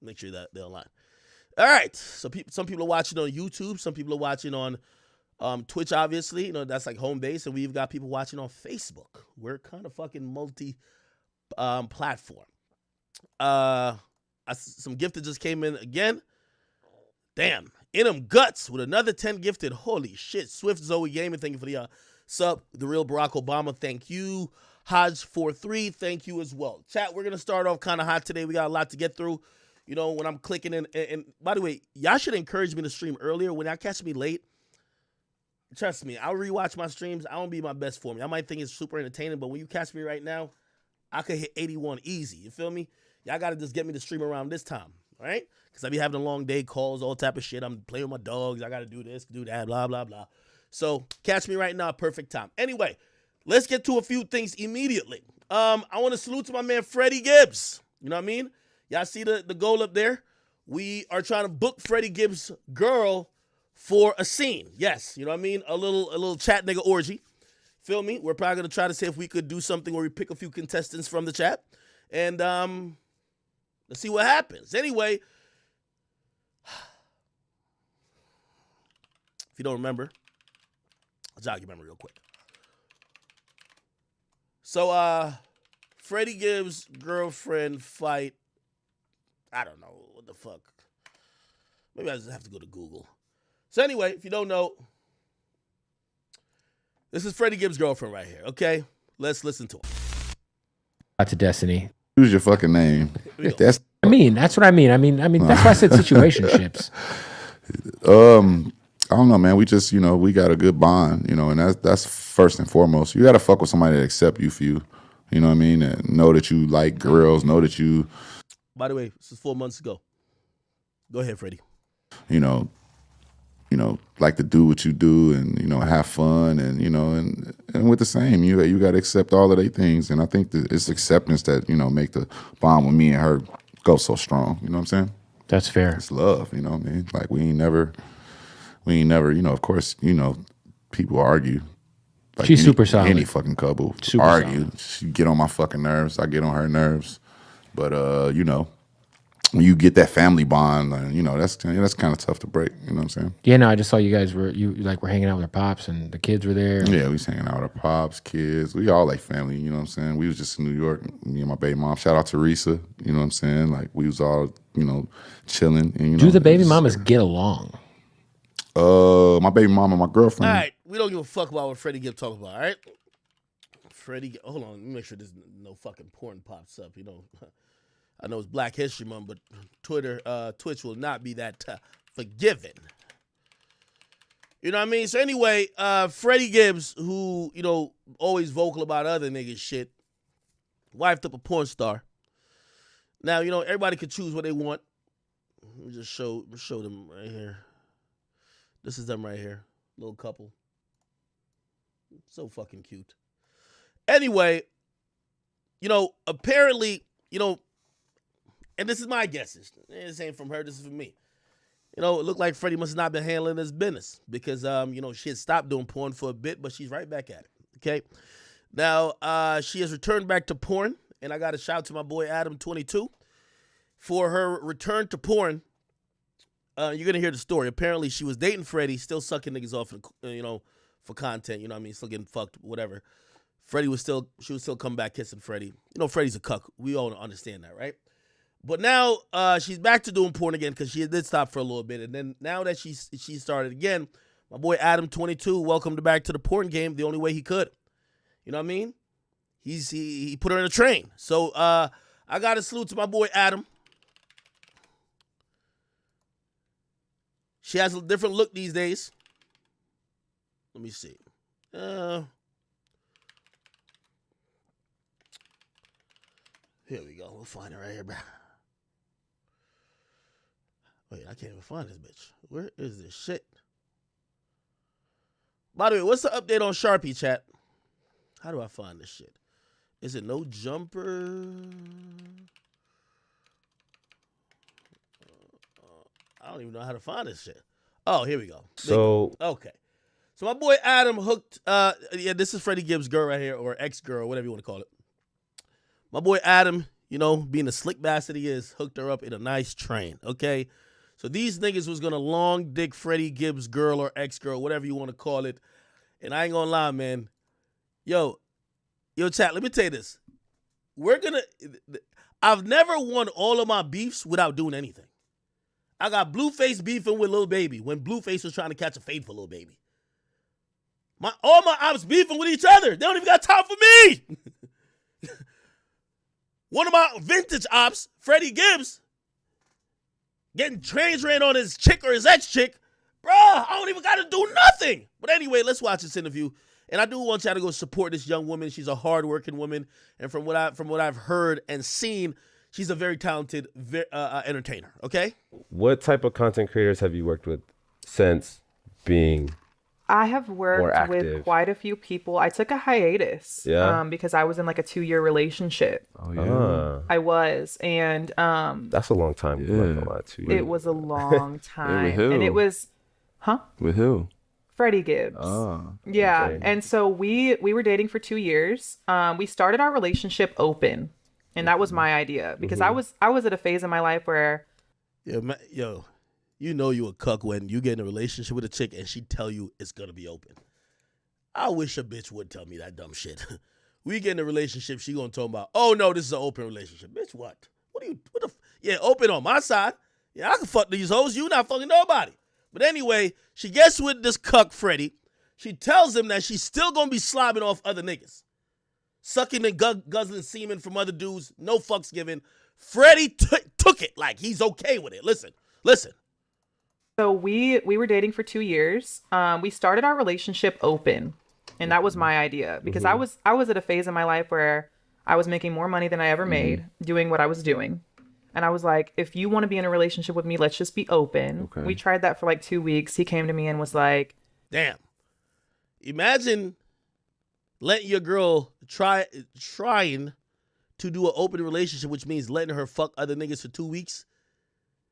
Make sure that they're online. All right. So some people are watching on YouTube. Some people are watching on Twitch, obviously. You know, that's like home base. And we've got people watching on Facebook. We're kind of fucking multi platform. Some gifted just came in again. Damn. In them guts with another 10 gifted. Holy shit. Swift Zoe Gaming, thank you for the sub. The real Barack Obama, thank you. Hodge43, thank you as well. Chat, we're going to start off kind of hot today. We got a lot to get through. You know, when I'm clicking in, and by the way, y'all should encourage me to stream earlier. When y'all catch me late, trust me, I'll rewatch my streams. I won't be my best for me. I might think it's super entertaining, but when you catch me right now, I could hit 81 easy. You feel me? Y'all got to just get me to stream around this time, all right? Because I be having a long day, calls, all type of shit. I'm playing with my dogs. I got to do this, do that, blah, blah, blah. So catch me right now, perfect time. Anyway, let's get to a few things immediately. I want to salute to my man, Freddie Gibbs. You know what I mean? Y'all see the goal up there? We are trying to book Freddie Gibbs' girl for a scene. Yes, you know what I mean? A little chat nigga orgy. Feel me? We're probably going to try to see if we could do something where we pick a few contestants from the chat. And let's see what happens. Anyway, if you don't remember, I'll jog your memory real quick. So, Freddie Gibbs' girlfriend fight. I don't know. What the fuck? Maybe I just have to go to Google. So anyway, if you don't know, this is Freddie Gibbs' girlfriend right here, okay? Let's listen to him. To Destiny. Use your fucking name. That's what I mean. I mean, that's why I said situationships. I don't know, man. We just, you know, we got a good bond, you know, and that's first and foremost. You got to fuck with somebody that accept you for you. You know what I mean? And know that you like girls, know that you. By the way, this is 4 months ago. Go ahead, Freddie. You know, like to do what you do and, you know, have fun and, you know, and with the same, you got to accept all of their things. And I think that it's acceptance that, you know, make the bond with me and her go so strong. You know what I'm saying? That's fair. It's love, you know what I mean? Like we ain't never, you know, of course, you know, people argue. Like She's super solid. Any fucking couple super argue. Solid. She get on my fucking nerves. I get on her nerves. But, you know, when you get that family bond, you know, that's kind of tough to break. You know what I'm saying? Yeah, no, I just saw you guys were hanging out with our pops and the kids were there. Yeah, we was hanging out with our pops, kids. We all like family. You know what I'm saying? We was just in New York. Me and my baby mom. Shout out to Teresa. You know what I'm saying? Like we was all, you know, chilling. And, you know, do the baby mamas get along? My baby mama and my girlfriend. All right, we don't give a fuck about what Freddie Gibbs talking about. All right, Freddie. Hold on, let me make sure there's no fucking porn pops up. You know. I know it's Black History Month, but Twitch will not be that forgiving. You know what I mean? So anyway, Freddie Gibbs, who, you know, always vocal about other niggas shit, wifed up a porn star. Now, you know, everybody can choose what they want. Let me just show them right here. This is them right here. Little couple. So fucking cute. Anyway, you know, apparently, you know, and this is my guesses. This ain't from her. This is from me. You know, it looked like Freddie must have not been handling his business because, you know, she had stopped doing porn for a bit, but she's right back at it. Okay. Now, she has returned back to porn, and I got a shout out to my boy Adam22 for her return to porn. You're going to hear the story. Apparently, she was dating Freddie, still sucking niggas off, you know, for content. You know what I mean? Still getting fucked, whateshe was still coming back kissing Freddie. You know, Freddie's a cuck. We all understand that, right? But now she's back to doing porn again because she did stop for a little bit. And then now that she started again, my boy Adam22 welcomed her back to the porn game the only way he could. You know what I mean? He put her in a train. So I got to salute to my boy Adam. She has a different look these days. Let me see. Here we go. We'll find it right here, bro. Wait, I can't even find this bitch. Where is this shit? By the way, what's the update on Sharpie, chat? How do I find this shit? Is it no jumper? I don't even know how to find this shit. Oh, here we go. Okay. So my boy Adam hooked, yeah, this is Freddie Gibbs' girl right here, or ex-girl, whatever you want to call it. My boy Adam, being a slick bastard he is, hooked her up in a nice train, okay? So these niggas was going to long dick Freddie Gibbs' girl or ex-girl, whatever you want to call it. And I ain't going to lie, man. Yo, chat, let me tell you this. I've never won all of my beefs without doing anything. I got Blueface beefing with Lil Baby when Blueface was trying to catch a fade for Lil Baby. All my ops beefing with each other. They don't even got time for me. One of my vintage ops, Freddie Gibbs, getting trains ran on his chick or his ex-chick. Bruh, I don't even got to do nothing. But anyway, let's watch this interview. And I do want y'all to go support this young woman. She's a hardworking woman. And from what I've heard and seen, she's a very talented entertainer, okay? What type of content creators have you worked with since being I have worked with quite a few people. I took a hiatus because I was in like a 2-year relationship. Oh, yeah. I was. And that's a long time. Yeah. It was a long time. With who? And it was, With who? Freddie Gibbs. Oh. Yeah. Okay. And so we were dating for 2 years. We started our relationship open. And that was my idea because I was at a phase in my life where you know you a cuck when you get in a relationship with a chick and she tell you it's gonna be open. I wish a bitch would tell me that dumb shit. We get in a relationship, she gonna talk about, oh no, this is an open relationship. Bitch, what? Yeah, open on my side. Yeah, I can fuck these hoes. You not fucking nobody. But anyway, she gets with this cuck, Freddie. She tells him that she's still gonna be slobbing off other niggas. Sucking and guzzling semen from other dudes. No fucks given. Freddie took it like he's okay with it. Listen. So we were dating for 2 years. We started our relationship open, and that was my idea because I was at a phase in my life where I was making more money than I ever made doing what I was doing. And I was like, if you want to be in a relationship with me, let's just be open. Okay. We tried that for like 2 weeks. He came to me and was like, damn, imagine letting your girl trying to do an open relationship, which means letting her fuck other niggas for 2 weeks.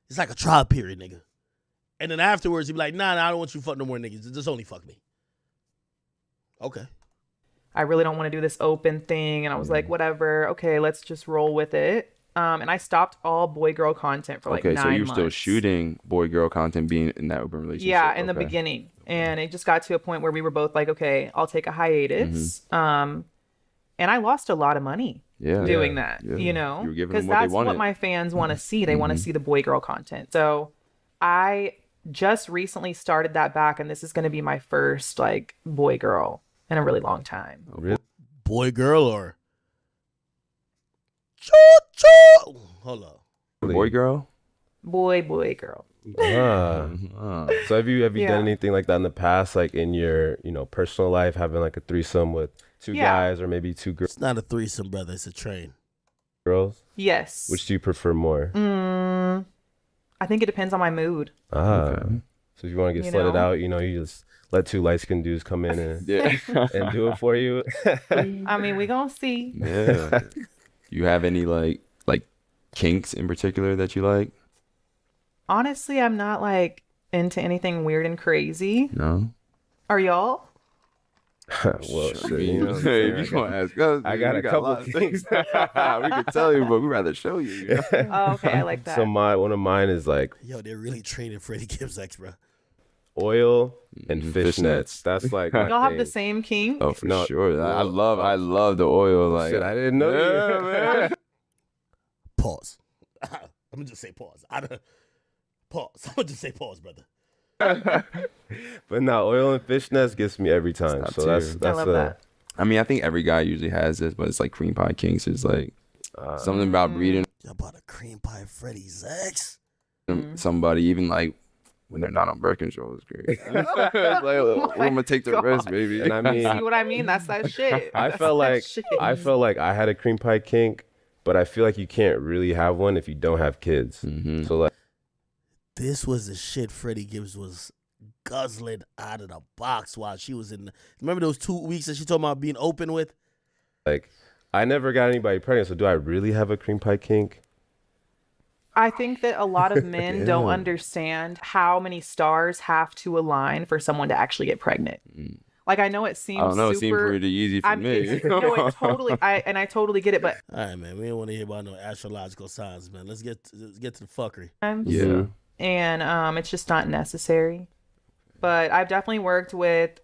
It's like a trial period, nigga. And then afterwards, he'd be like, nah, I don't want you to fuck no more niggas. Just only fuck me. Okay. I really don't want to do this open thing. And I was like, whatever. Okay, let's just roll with it. And I stopped all boy-girl content for like 9 months. Okay, so you're still shooting boy-girl content being in that open relationship? Yeah, in the beginning. And it just got to a point where we were both like, okay, I'll take a hiatus. And I lost a lot of money doing that, you know? Because that's what my fans want to see. They want to see the boy-girl content. So I just recently started that back, and this is going to be my first like boy-girl in a really long time. Really? Boy-girl or... Choo-choo! Hold up. Boy-girl? Boy-girl. So have you done anything like that in the past, like in your personal life, having like a threesome with two guys or maybe two girls? It's not a threesome, brother. It's a train. Girls? Yes. Which do you prefer more? I think it depends on my mood. Okay. So if you want to get slutted out, you just let two light-skinned dudes come in and and do it for you. I mean, we gonna see. Yeah. You have any like kinks in particular that you like? Honestly, I'm not like into anything weird and crazy. No. Are y'all? Well, sure, if you want to ask us, I got a couple of things. We could tell you, but we'd rather show you. Oh, okay, I like that. So one of mine is like, yo, they're really training Freddie Gibbs ex, bro. Oil and fishnets. That's like y'all have the same kink. Oh, for sure. I love the oil. Like shit, I didn't know. Yeah, man. Pause. I'm gonna just say pause. Pause. I'm gonna just say pause, brother. But no, oil and fishnets gets me every time. So that's I love that. I mean, I think every guy usually has this, but it's like cream pie kinks. It's like something about breeding. Y'all about a cream pie Freddie's ex? Somebody, even like when they're not on birth control, is great. It's like, I'm gonna take the risk, baby. And I mean, see what I mean? That's that shit. I felt like I had a cream pie kink, but I feel like you can't really have one if you don't have kids. So like, this was the shit Freddie Gibbs was guzzling out of the box while she was in. Remember those 2 weeks that she talking about being open with? Like, I never got anybody pregnant, so do I really have a cream pie kink? I think that a lot of men don't understand how many stars have to align for someone to actually get pregnant. Like, I know it seems I don't know. super, it seemed pretty easy for me. No, it totally. I totally get it, but all right, man. We don't want to hear about no astrological signs, man. Let's get to the fuckery. Yeah. And it's just not necessary. But I've definitely worked with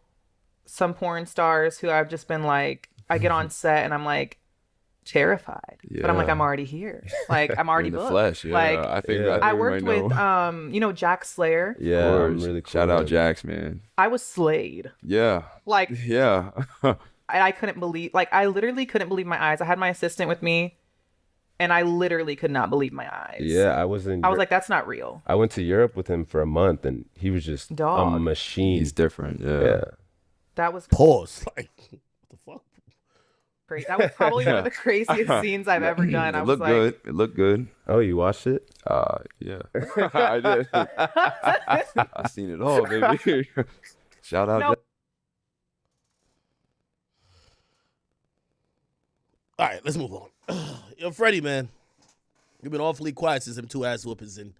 some porn stars who I've just been like, I get on set and I'm like terrified, but I'm like, I'm already here. Like, I'm already in the booked. flesh. Yeah. Like, I think I worked with Jack Slayer. Yeah, really cool. Shout out Jax, man. I was slayed. Yeah. Like, yeah. I couldn't believe, like, I literally couldn't believe my eyes. I had my assistant with me, and I literally could not believe my eyes. Yeah, I was like, that's not real. I went to Europe with him for a month, and he was just a machine. He's different. Yeah. That was pause. Like, what the fuck? Great. That was probably one of the craziest scenes I've ever done. It looked good. Oh, you watched it? Yeah. I did. I seen it all, baby. Shout out. No. All right, let's move on. Yo, Freddie, man, you've been awfully quiet since them 2 ass whoopings and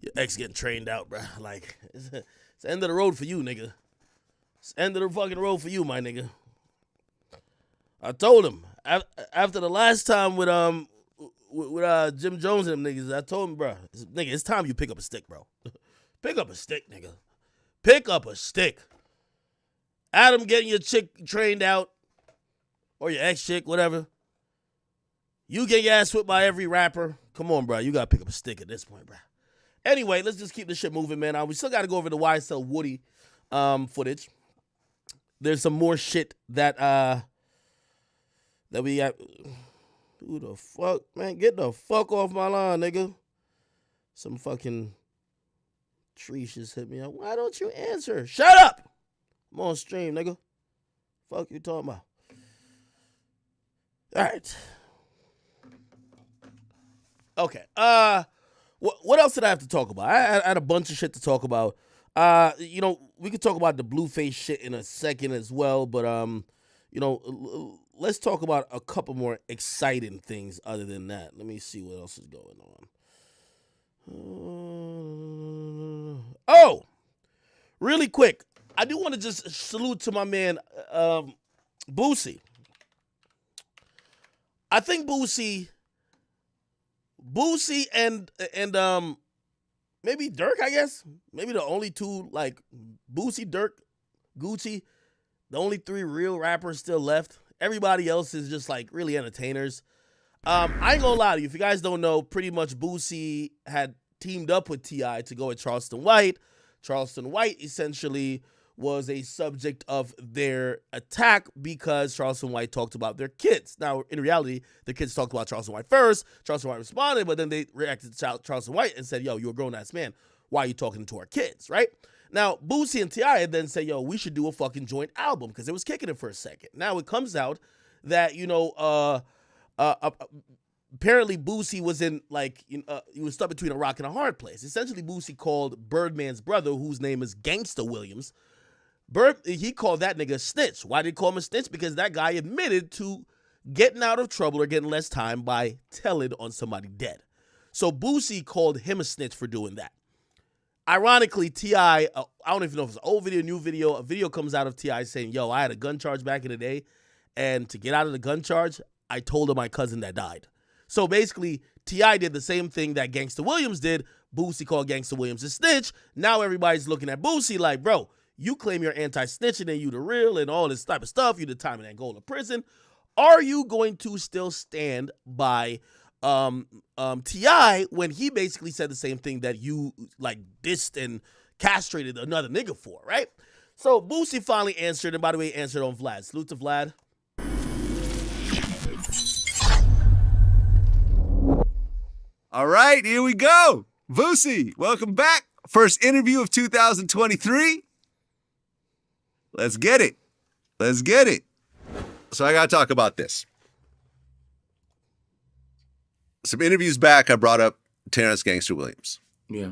your ex getting trained out, bro. Like, it's the end of the road for you, nigga. It's the end of the fucking road for you, my nigga. I told him after the last time with Jim Jones and them niggas, I told him, bro, nigga, it's time you pick up a stick, bro. Pick up a stick, nigga. Pick up a stick. Adam getting your chick trained out, or your ex chick, whatever. You get your ass whipped by every rapper. Come on, bro. You got to pick up a stick at this point, bro. Anyway, let's just keep this shit moving, man. We still got to go over the YSL Woody footage. There's some more shit that we got. Who the fuck, man? Get the fuck off my lawn, nigga. Some fucking tree just hit me up. Why don't you answer? Shut up! I'm on stream, nigga. Fuck you talking about? All right. Okay. What else did I have to talk about? I had a bunch of shit to talk about. We could talk about the Blueface shit in a second as well, but let's talk about a couple more exciting things other than that. Let me see what else is going on. Oh, really quick. I do want to just salute to my man, Boosie. I think Boosie and maybe Dirk, I guess. Maybe the only two, like Boosie, Dirk, Gucci, the only 3 real rappers still left. Everybody else is just like really entertainers. I ain't gonna lie to you. If you guys don't know, pretty much Boosie had teamed up with T.I. to go at Charleston White. Charleston White essentially was a subject of their attack because Charleston White talked about their kids. Now, in reality, the kids talked about Charleston White first. Charleston White responded, but then they reacted to Charleston White and said, yo, you're a grown-ass man. Why are you talking to our kids, right? Now, Boosie and T.I. then say, yo, we should do a fucking joint album because it was kicking it for a second. Now, it comes out that, apparently Boosie was in, he was stuck between a rock and a hard place. Essentially, Boosie called Birdman's brother, whose name is Gangsta Williams, he called that nigga a snitch. Why did he call him a snitch? Because that guy admitted to getting out of trouble or getting less time by telling on somebody dead. So Boosie called him a snitch for doing that. Ironically, T.I., I don't even know if it's an old video, new video, a video comes out of T.I. saying, yo, I had a gun charge back in the day, and to get out of the gun charge, I told my cousin that died. So basically, T.I. did the same thing that Gangsta Williams did. Boosie called Gangsta Williams a snitch. Now everybody's looking at Boosie like, bro, you claim you're anti-snitching and you the real and all this type of stuff. You the time in Angola prison. Are you going to still stand by T.I. when he basically said the same thing that you like dissed and castrated another nigga for, right? So Boosie finally answered, and by the way, answered on Vlad. Salute to Vlad. All right, here we go. Boosie, welcome back. First interview of 2023. Let's get it. Let's get it. So I got to talk about this. Some interviews back, I brought up Terrence Gangsta Williams. Yeah.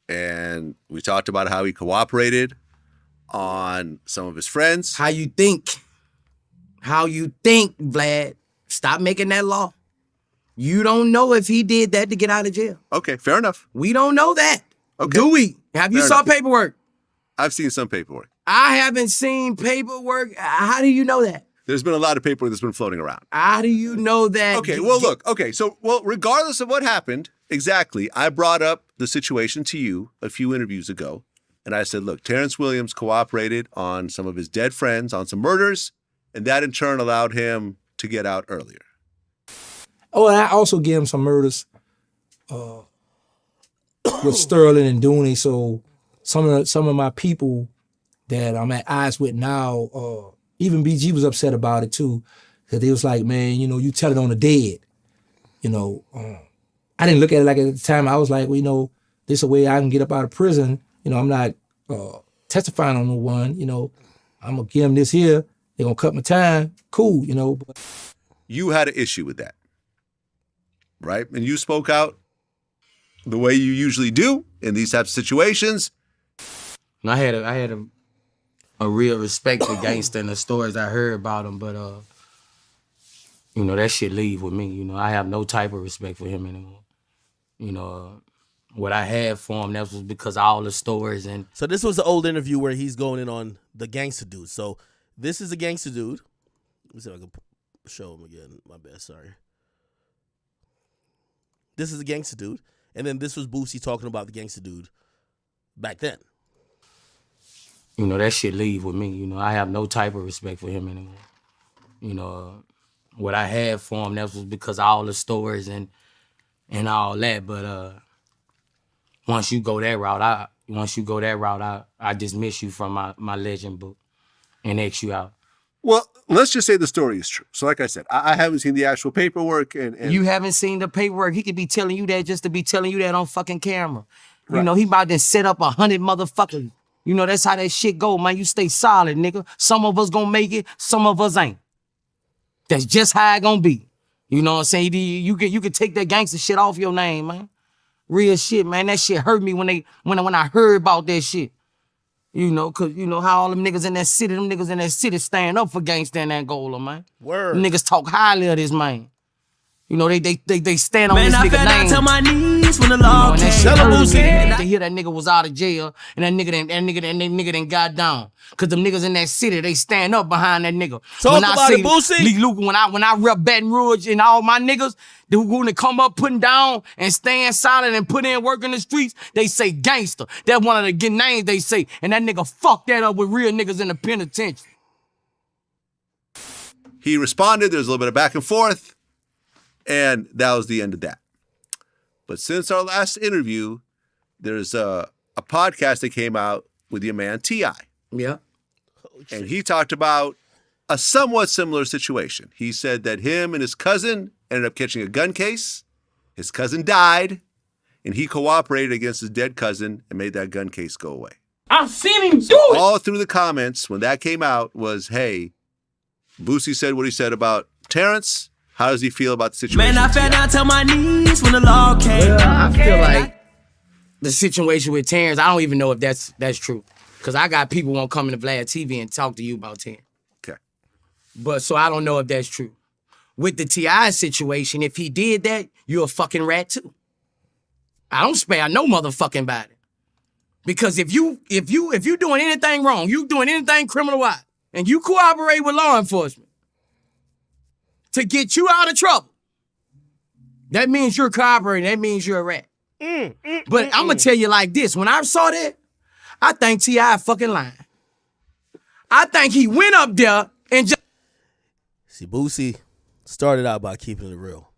And we talked about how he cooperated on some of his friends. How you think, Vlad. Stop making that law. You don't know if he did that to get out of jail. Okay, fair enough. We don't know that. Okay. Do we? Have you saw paperwork? I've seen some paperwork. I haven't seen paperwork. How do you know that? There's been a lot of paperwork that's been floating around. How do you know that? Okay, well, look. Okay, so, regardless of what happened, exactly, I brought up the situation to you a few interviews ago, and I said, look, Terrence Williams cooperated on some of his dead friends on some murders, and that in turn allowed him to get out earlier. Oh, and I also gave him some murders with Sterling and Dooney, so some of my people that I'm at odds with now, even BG was upset about it too, because they was like, man, you tell it on the dead. I didn't look at it like at the time. I was like, well, this is a way I can get up out of prison. I'm not testifying on no one. I'm gonna give them this here. They're gonna cut my time. Cool, But you had an issue with that, right? And you spoke out the way you usually do in these types of situations. I had a real respect for Gangsta and the stories I heard about him, but that shit leave with me. I have no type of respect for him anymore. What I had for him, that was because of all the stories. And so this was the old interview where he's going in on the gangster dude. So this is a gangster dude. Let me see if I can show him again. My bad, sorry. This is a gangster dude. And then this was Boosie talking about the gangster dude back then. That shit leave with me. I have no type of respect for him anymore. What I had for him, that was because of all the stories and all that. But once you go that route, I dismiss you from my legend book and X you out. Well, let's just say the story is true. So like I said, I haven't seen the actual paperwork. And you haven't seen the paperwork. He could be telling you that just to be telling you that on fucking camera. Right. He about to set up 100 motherfuckers. That's how that shit go, man. You stay solid, nigga. Some of us gonna make it, some of us ain't. That's just how it gonna be. You know what I'm saying? You can take that gangster shit off your name, man. Real shit, man. That shit hurt me when I heard about that shit. Cause how all them niggas in that city stand up for gangster in Angola, man. Word. Them niggas talk highly of this man. They stand on this nigga name. Man, I fell down to my knees when the law came. They hear that nigga was out of jail, and that nigga done got down. Cause them niggas in that city, they stand up behind that nigga. Talk about it, Boosie. Lee Luke, when I rep Baton Rouge and all my niggas, they gonna come up, putting down and staying silent and put in work in the streets, they say gangster. That's one of the good names they say. And that nigga fucked that up with real niggas in the penitentiary. He responded, there was a little bit of back and forth. And that was the end of that. But since our last interview, there's a podcast that came out with your man, T.I. Yeah. And he talked about a somewhat similar situation. He said that him and his cousin ended up catching a gun case. His cousin died, and he cooperated against his dead cousin and made that gun case go away. I've seen him do it! All through the comments, when that came out, was, hey, Boosie said what he said about Terrence. How does he feel about the situation? Man, I fell down to my knees when the law came. Well, I feel like the situation with Terrence, I don't even know if that's true. Because I got people who won't come into Vlad TV and talk to you about Terrence. Okay. But so I don't know if that's true. With the T.I. situation, if he did that, you're a fucking rat too. I don't spare no motherfucking body. Because if you doing anything wrong, you doing anything criminal-wise, and you cooperate with law enforcement to get you out of trouble, that means you're cooperating. That means you're a rat. But I'm going to tell you like this. When I saw that, I think T.I. fucking lying. I think he went up there and just... See, Boosie started out by keeping it real.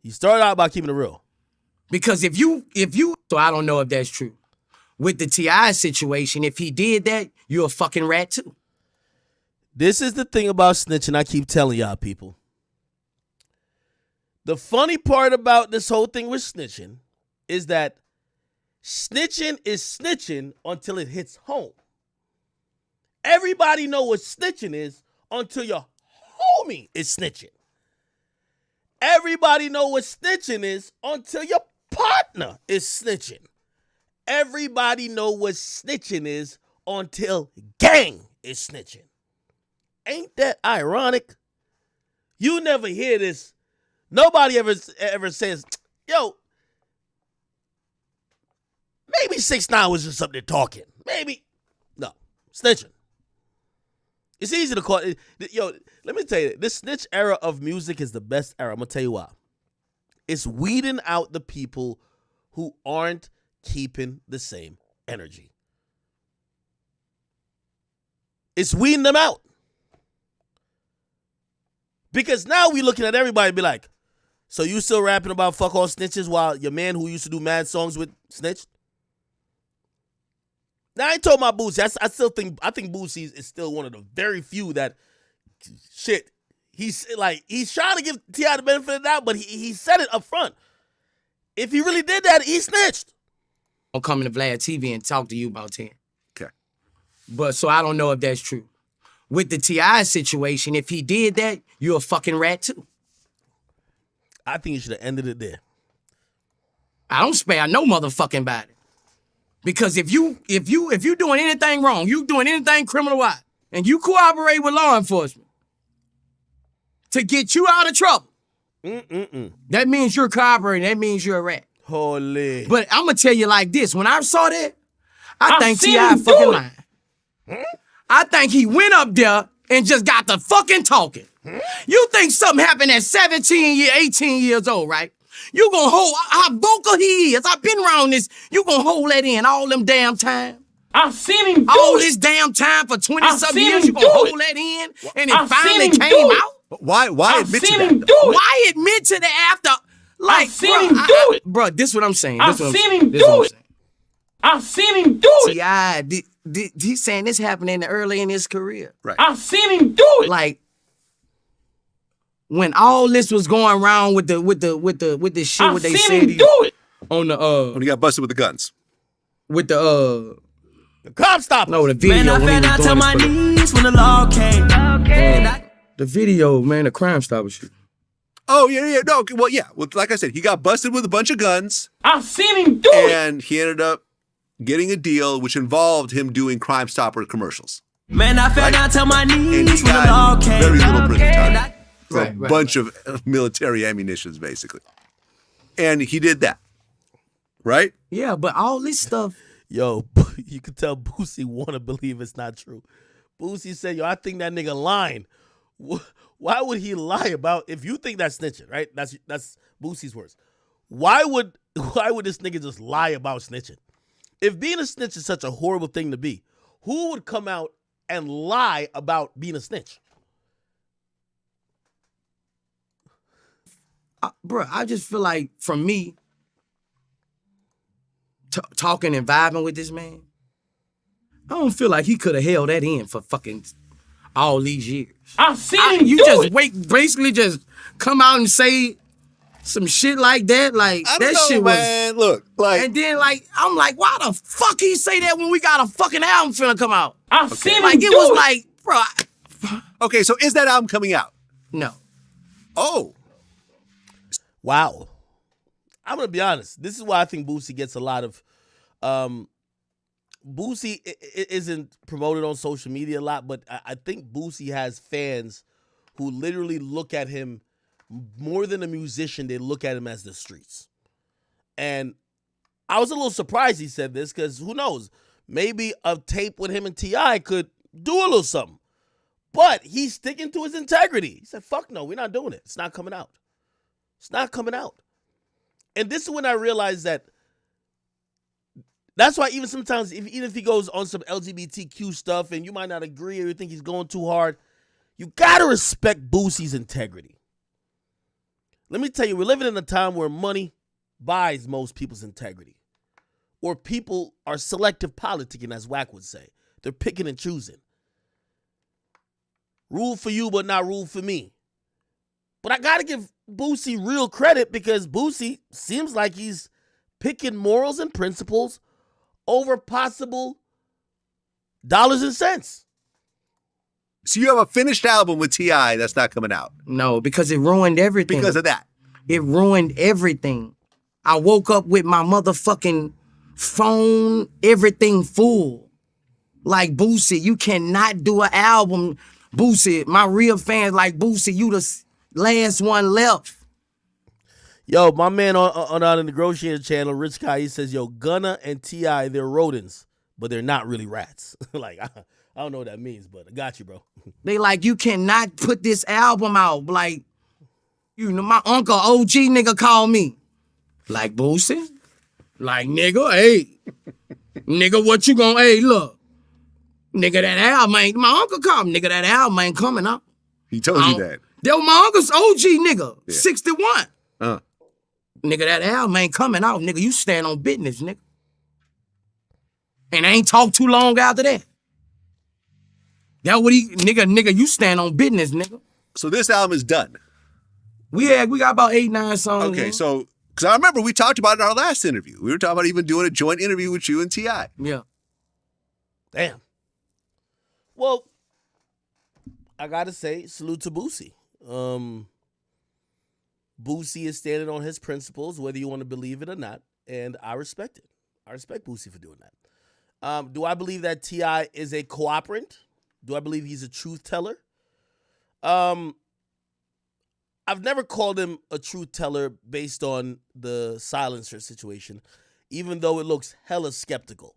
He started out by keeping it real. Because if you, so I don't know if that's true. With the T.I. situation, if he did that, you're a fucking rat too. This is the thing about snitching I keep telling y'all people. The funny part about this whole thing with snitching is that snitching is snitching until it hits home. Everybody know what snitching is until your homie is snitching. Everybody know what snitching is until your partner is snitching. Everybody know what snitching is until gang is snitching. Ain't that ironic? You never hear this. Nobody ever says, yo, Maybe 6ix9ine was just up there talking. Maybe. No. Snitching. It's easy to call it. Yo, let me tell you, this snitch era of music is the best era. I'm going to tell you why. It's weeding out the people who aren't keeping the same energy. It's weeding them out. Because now we looking at everybody and be like, so you still rapping about fuck all snitches while your man who used to do mad songs with snitched? Now, I ain't talking about Boosie. I think Boosie is still one of the very few that, shit, he's trying to give T.I. the benefit of the doubt, but he said it up front. If he really did that, he snitched. I'll come to Vlad TV and talk to you about 10. Okay. But so I don't know if that's true. With the T.I. situation, if he did that, you're a fucking rat too. I think you should have ended it there. I don't spare no motherfucking body. Because if you doing anything wrong, you doing anything criminal-wise, and you cooperate with law enforcement to get you out of trouble, that means you're cooperating. That means you're a rat. Holy. But I'm going to tell you like this. When I saw that, I think T.I. fucking lying. I think he went up there and just got the fucking talking. You think something happened at 18 years old, right? You gonna hold how vocal he is. I've been around this. You gonna hold that in all them damn time. I've seen him do all it. this damn time for 20-something years. You gonna hold that in, and it finally came out. Why admit to that? Why admit to that after? Like, I've seen him do it, bro. This what I'm saying. I've seen him do it. I've seen him do it. T.I. He's saying this happened early in his career. Right. I've seen him do it. Like, when all this was going around with the shit, I've what they seen said him do it. On the when he got busted with the guns. With the cop stop. No, the video. Man, I fell down to my knees when the law came. The video, man, the Crime Stopper shit. Oh yeah. No, well, yeah. Well, like I said, he got busted with a bunch of guns. I've seen him do it. And he ended up getting a deal which involved him doing Crime Stopper commercials. Man, I fell down to my knees and he when the law got came. very little prison time. Right, a bunch of military ammunitions, basically. And he did that. Right? Yeah, but all this stuff. Yo, you can tell Boosie want to believe it's not true. Boosie said, yo, I think that nigga lying. Why would he lie about, if you think that's snitching, right? That's Boosie's words. Why would this nigga just lie about snitching? If being a snitch is such a horrible thing to be, who would come out and lie about being a snitch? Bro, I just feel like, from me, talking and vibing with this man, I don't feel like he could have held that in for fucking all these years. I've seen him You do just it. basically just come out and say some shit like that. Like, I don't that know, shit man. Look, like, and then, like, I'm like, why the fuck he say that when we got a fucking album finna come out? I've seen him like, do it was it. like, bro. Okay, so is that album coming out? No. Oh. Wow. I'm going to be honest. This is why I think Boosie gets a lot of... Boosie isn't promoted on social media a lot, but I think Boosie has fans who literally look at him more than a musician. They look at him as the streets. And I was a little surprised he said this, because who knows? Maybe a tape with him and T.I. could do a little something. But he's sticking to his integrity. He said, fuck no, we're not doing it. It's not coming out. It's not coming out. And this is when I realized that's why even sometimes, even if he goes on some LGBTQ stuff and you might not agree or you think he's going too hard, you got to respect Boosie's integrity. Let me tell you, we're living in a time where money buys most people's integrity. Or people are selective politicking, as Wack would say. They're picking and choosing. Rule for you, but not rule for me. But I got to give Boosie real credit, because Boosie seems like he's picking morals and principles over possible dollars and cents. So you have a finished album with T.I. that's not coming out? No, because it ruined everything. Because of that? It ruined everything. I woke up with my motherfucking phone, everything full. Like, Boosie, you cannot do an album. Boosie, my real fans like, Boosie, you the last one left. Yo, my man on the negotiator channel, Rich Kai, he says, yo, Gunna and T.I., they're rodents, but they're not really rats. Like, I don't know what that means, but I got you, bro. They like, you cannot put this album out. Like, you know, my uncle OG nigga called me. Like, Boosie? Like, nigga, hey. Nigga, what you gonna, hey, look. Nigga, that album ain't, my uncle called me. Nigga, that album ain't coming out. He told you that. That was my uncle's OG nigga, 61. Nigga, that album ain't coming out. Nigga, you stand on business, nigga. And I ain't talk too long after that. That what he, nigga, you stand on business, nigga. So this album is done. We got about 8, 9 songs. Okay, so, because I remember we talked about it in our last interview. We were talking about even doing a joint interview with you and T.I. Yeah. Damn. Well, I got to say, salute to Boosie. Boosie is standing on his principles, whether you want to believe it or not, and I respect it. I respect Boosie for doing that. Do I believe that T.I. is a cooperant? Do I believe he's a truth teller? I've never called him a truth teller based on the silencer situation, even though it looks hella skeptical.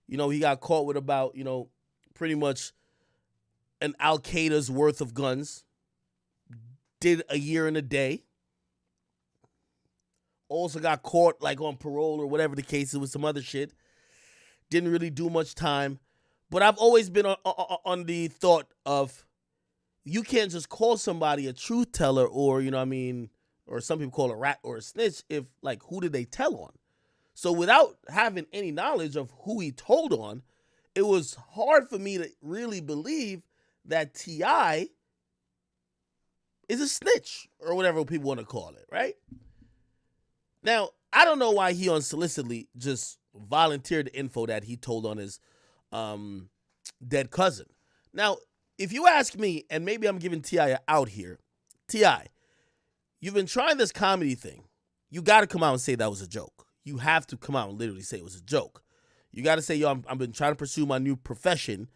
You know, he got caught with about, you know, pretty much an Al-Qaeda's worth of guns. Did a year and a day. Also got caught like on parole or whatever the case is with some other shit. Didn't really do much time. But I've always been on the thought of you can't just call somebody a truth teller or, you know what I mean, or some people call a rat or a snitch if, like, who did they tell on? So without having any knowledge of who he told on, it was hard for me to really believe that T.I. is a snitch or whatever people want to call it, right? Now, I don't know why he unsolicitedly just volunteered the info that he told on his dead cousin. Now, if you ask me, and maybe I'm giving T.I. out here, T.I., you've been trying this comedy thing. You got to come out and say that was a joke. You have to come out and literally say it was a joke. You got to say, yo, I've been trying to pursue my new profession,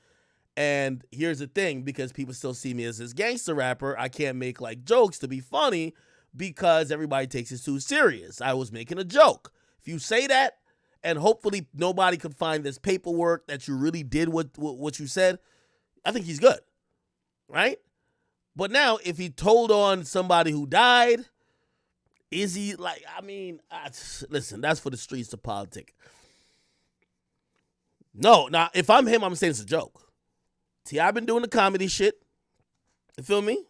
and here's the thing, because people still see me as this gangster rapper, I can't make, like, jokes to be funny because everybody takes it too serious. I was making a joke. If you say that, and hopefully nobody can find this paperwork that you really did what you said, I think he's good, right? But now, if he told on somebody who died, is he like, I mean, listen, that's for the streets to politic. No, now, if I'm him, I'm saying it's a joke. T.I. been doing the comedy shit. You feel me?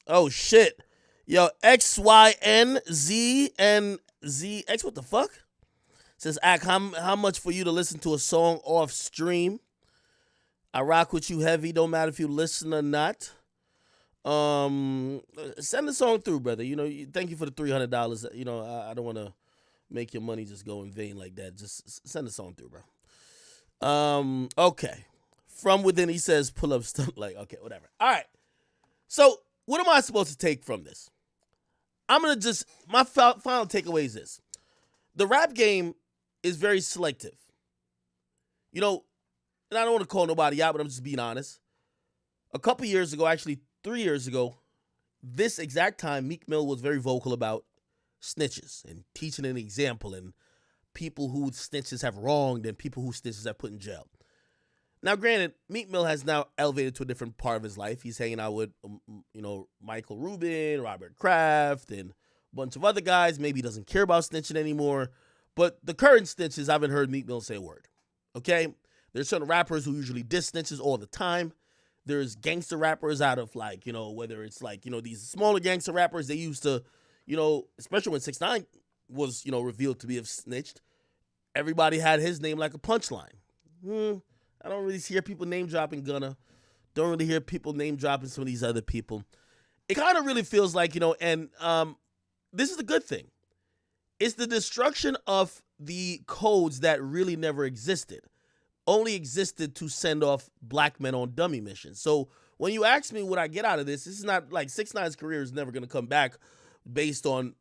Oh, shit. Yo, XYNZ and ZX, what the fuck? Says, Ack, how much for you to listen to a song off stream? I rock with you heavy, don't matter if you listen or not. Send the song through, brother. You know, thank you for the $300. You know, I don't want to make your money just go in vain like that. Just send the song through, bro. Okay. From within, he says, pull up stuff. Like, okay, whatever. All right. So, what am I supposed to take from this? I'm going to just, my final takeaway is this. The rap game is very selective. You know, and I don't want to call nobody out, but I'm just being honest. A couple years ago, actually 3 years ago, this exact time, Meek Mill was very vocal about snitches and teaching an example and people who snitches have wronged and people who snitches have put in jail. Now, granted, Meek Mill has now elevated to a different part of his life. He's hanging out with, you know, Michael Rubin, Robert Kraft, and a bunch of other guys. Maybe he doesn't care about snitching anymore. But the current snitches, I haven't heard Meek Mill say a word. Okay? There's certain rappers who usually diss snitches all the time. There's gangster rappers out of, like, you know, whether it's like, you know, these smaller gangster rappers, they used to, you know, especially when 6ix9ine was, you know, revealed to be a snitched, everybody had his name like a punchline. I don't really hear people name dropping Gunna. Don't really hear people name dropping some of these other people. It kind of really feels like, you know, and this is the good thing. It's the destruction of the codes that really never existed. Only existed to send off black men on dummy missions. So when you ask me what I get out of this is not like 6ix9ine's career is never going to come back based on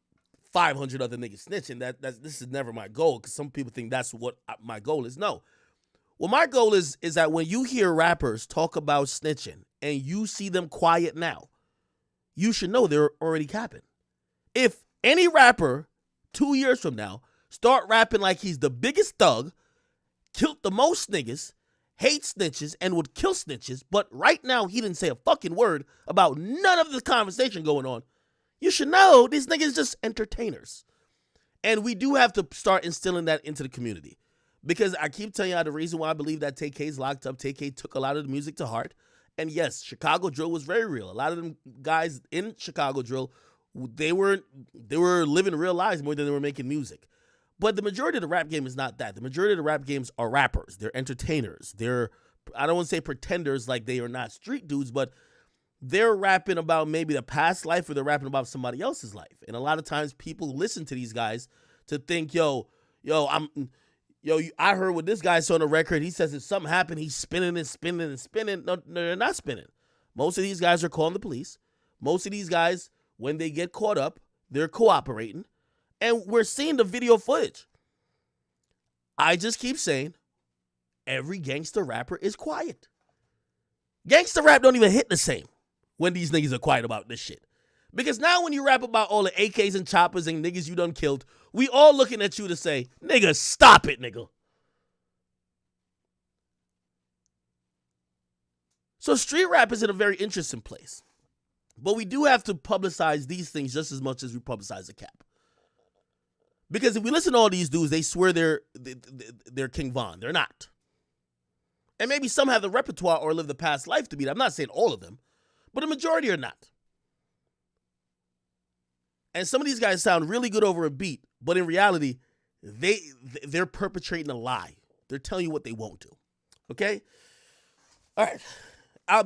500 other niggas snitching. This is never my goal, because some people think that's what my goal is. No. Well, my goal is that when you hear rappers talk about snitching and you see them quiet now, you should know they're already capping. If any rapper 2 years from now start rapping like he's the biggest thug, killed the most niggas, hates snitches, and would kill snitches, but right now he didn't say a fucking word about none of the conversation going on, you should know these niggas just entertainers. And we do have to start instilling that into the community. Because I keep telling you the reason why I believe that TK's locked up, TK took a lot of the music to heart. And yes, Chicago drill was very real. A lot of them guys in Chicago drill, they were living real lives more than they were making music. But the majority of the rap game is not that. The majority of the rap games are rappers. They're entertainers. They're, I don't want to say pretenders like they are not street dudes, but they're rapping about maybe the past life or they're rapping about somebody else's life. And a lot of times people listen to these guys to think, I heard what this guy said on the record. He says if something happened, he's spinning and spinning and spinning. No, they're not spinning. Most of these guys are calling the police. Most of these guys, when they get caught up, they're cooperating. And we're seeing the video footage. I just keep saying, every gangster rapper is quiet. Gangster rap don't even hit the same when these niggas are quiet about this shit. Because now when you rap about all the AKs and choppers and niggas you done killed, we all looking at you to say, nigga, stop it, nigga. So street rap is in a very interesting place. But we do have to publicize these things just as much as we publicize the cap. Because if we listen to all these dudes, they swear they're King Von. They're not. And maybe some have the repertoire or live the past life to be that. I'm not saying all of them, but a majority are not. And some of these guys sound really good over a beat, but in reality, they're perpetrating a lie. They're telling you what they won't do. Okay? All right. I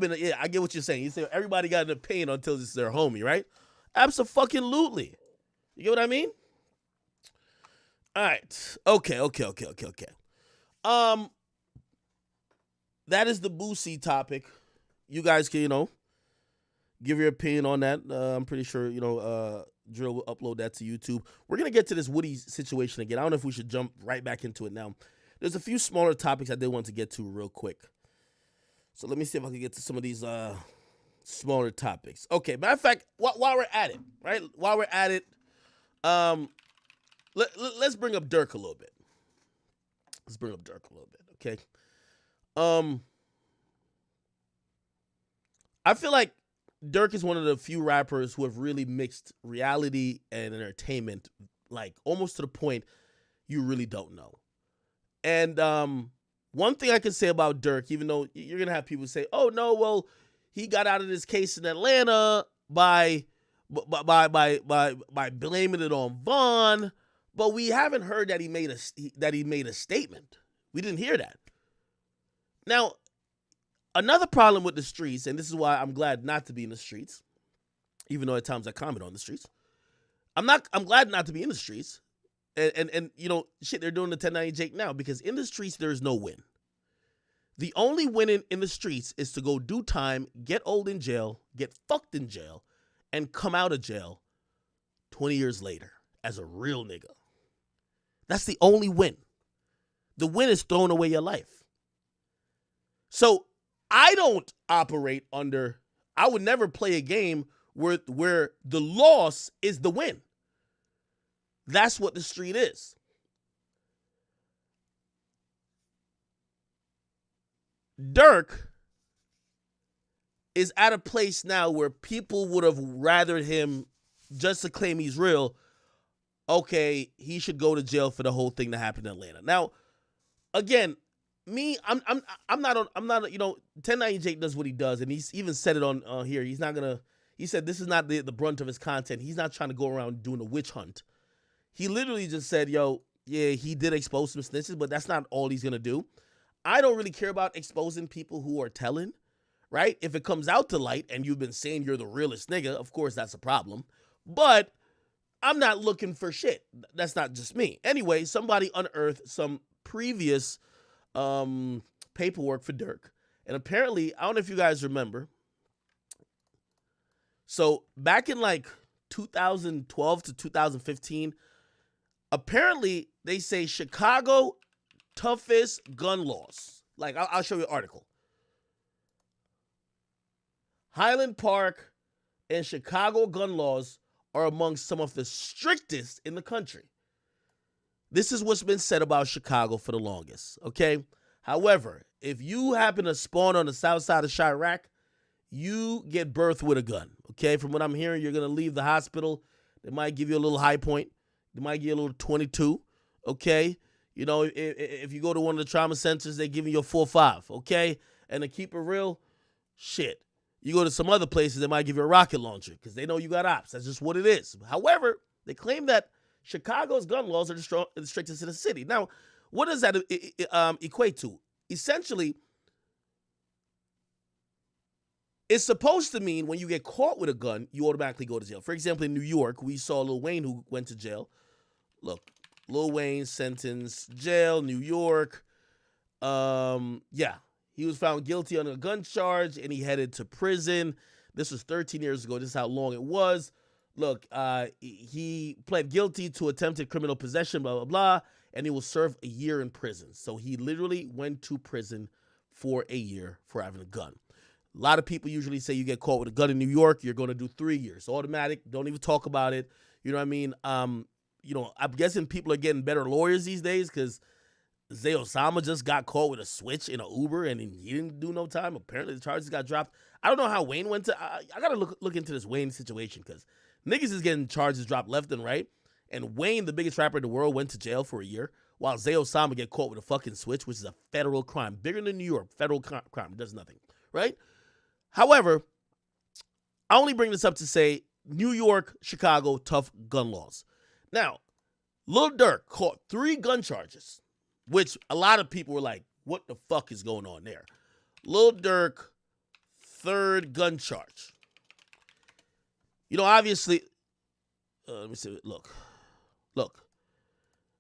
get what you're saying. You say everybody got an opinion until it's their homie, right? Abso-fucking-lutely. You get what I mean? All right. Okay. That is the Boosie topic. You guys can, give your opinion on that. I'm pretty sure, Drill will upload that to YouTube. We're going to get to this Woody situation again. I don't know if we should jump right back into it now. There's a few smaller topics I did want to get to real quick. So let me see if I can get to some of these smaller topics. Okay, matter of fact, while we're at it, right? While we're at it, let's bring up Dirk a little bit. Okay? I feel like Dirk is one of the few rappers who have really mixed reality and entertainment, like almost to the point you really don't know. And one thing I can say about Dirk, even though you're going to have people say, oh, no, well, he got out of this case in Atlanta by blaming it on Vaughn, but we haven't heard that he made a statement. We didn't hear that. Now, another problem with the streets, and this is why I'm glad not to be in the streets, even though at times I comment on the streets. I'm glad not to be in the streets. And shit, they're doing the 1090 Jake now because in the streets, there's no win. The only winning in the streets is to go do time, get old in jail, get fucked in jail, and come out of jail 20 years later as a real nigga. That's the only win. The win is throwing away your life. So I don't operate under, I would never play a game where the loss is the win. That's what the street is. Dirk is at a place now where people would have rathered him just to claim he's real. Okay, he should go to jail for the whole thing that happened in Atlanta. Now, again, I'm not 1090 Jake does what he does, and he's even said it on here. He said this is not the brunt of his content. He's not trying to go around doing a witch hunt. He literally just said, he did expose some snitches, but that's not all he's going to do. I don't really care about exposing people who are telling, right? If it comes out to light and you've been saying you're the realest nigga, of course that's a problem. But I'm not looking for shit. That's not just me. Anyway, somebody unearthed some previous paperwork for Dirk. And apparently, I don't know if you guys remember. So back in like 2012 to 2015, apparently they say Chicago toughest gun laws. Like, I'll show you an article. Highland Park and Chicago gun laws are amongst some of the strictest in the country. This is what's been said about Chicago for the longest, okay? However, if you happen to spawn on the south side of Chirac, you get birthed with a gun, okay? From what I'm hearing, you're going to leave the hospital. They might give you a little high point. They might give you a little 22, okay? You know, if you go to one of the trauma centers, they give you a 4.5, okay? And to keep it real, shit. You go to some other places, they might give you a rocket launcher because they know you got ops. That's just what it is. However, they claim that Chicago's gun laws are the strictest in the city. Now, what does that equate to? Essentially, it's supposed to mean when you get caught with a gun, you automatically go to jail. For example, in New York, we saw Lil Wayne who went to jail. Look, Lil Wayne sentenced jail, New York. Yeah, he was found guilty on a gun charge and he headed to prison. This was 13 years ago. This is how long it was. Look, he pled guilty to attempted criminal possession, blah, blah, blah, and he will serve a year in prison. So he literally went to prison for a year for having a gun. A lot of people usually say you get caught with a gun in New York, you're going to do 3 years. Automatic, don't even talk about it. You know what I mean? You know, I'm guessing people are getting better lawyers these days because Zay Osama just got caught with a switch in an Uber and he didn't do no time. Apparently the charges got dropped. I don't know how Wayne went to. I got to look into this Wayne situation because niggas is getting charges dropped left and right. And Wayne, the biggest rapper in the world, went to jail for a year while Zay Osama get caught with a fucking switch, which is a federal crime. Bigger than New York. Federal crime. Does nothing. Right? However, I only bring this up to say New York, Chicago, tough gun laws. Now, Lil Durk caught 3 gun charges, which a lot of people were like, what the fuck is going on there? Lil Durk, 3rd gun charge. You know, obviously, let me see. Look.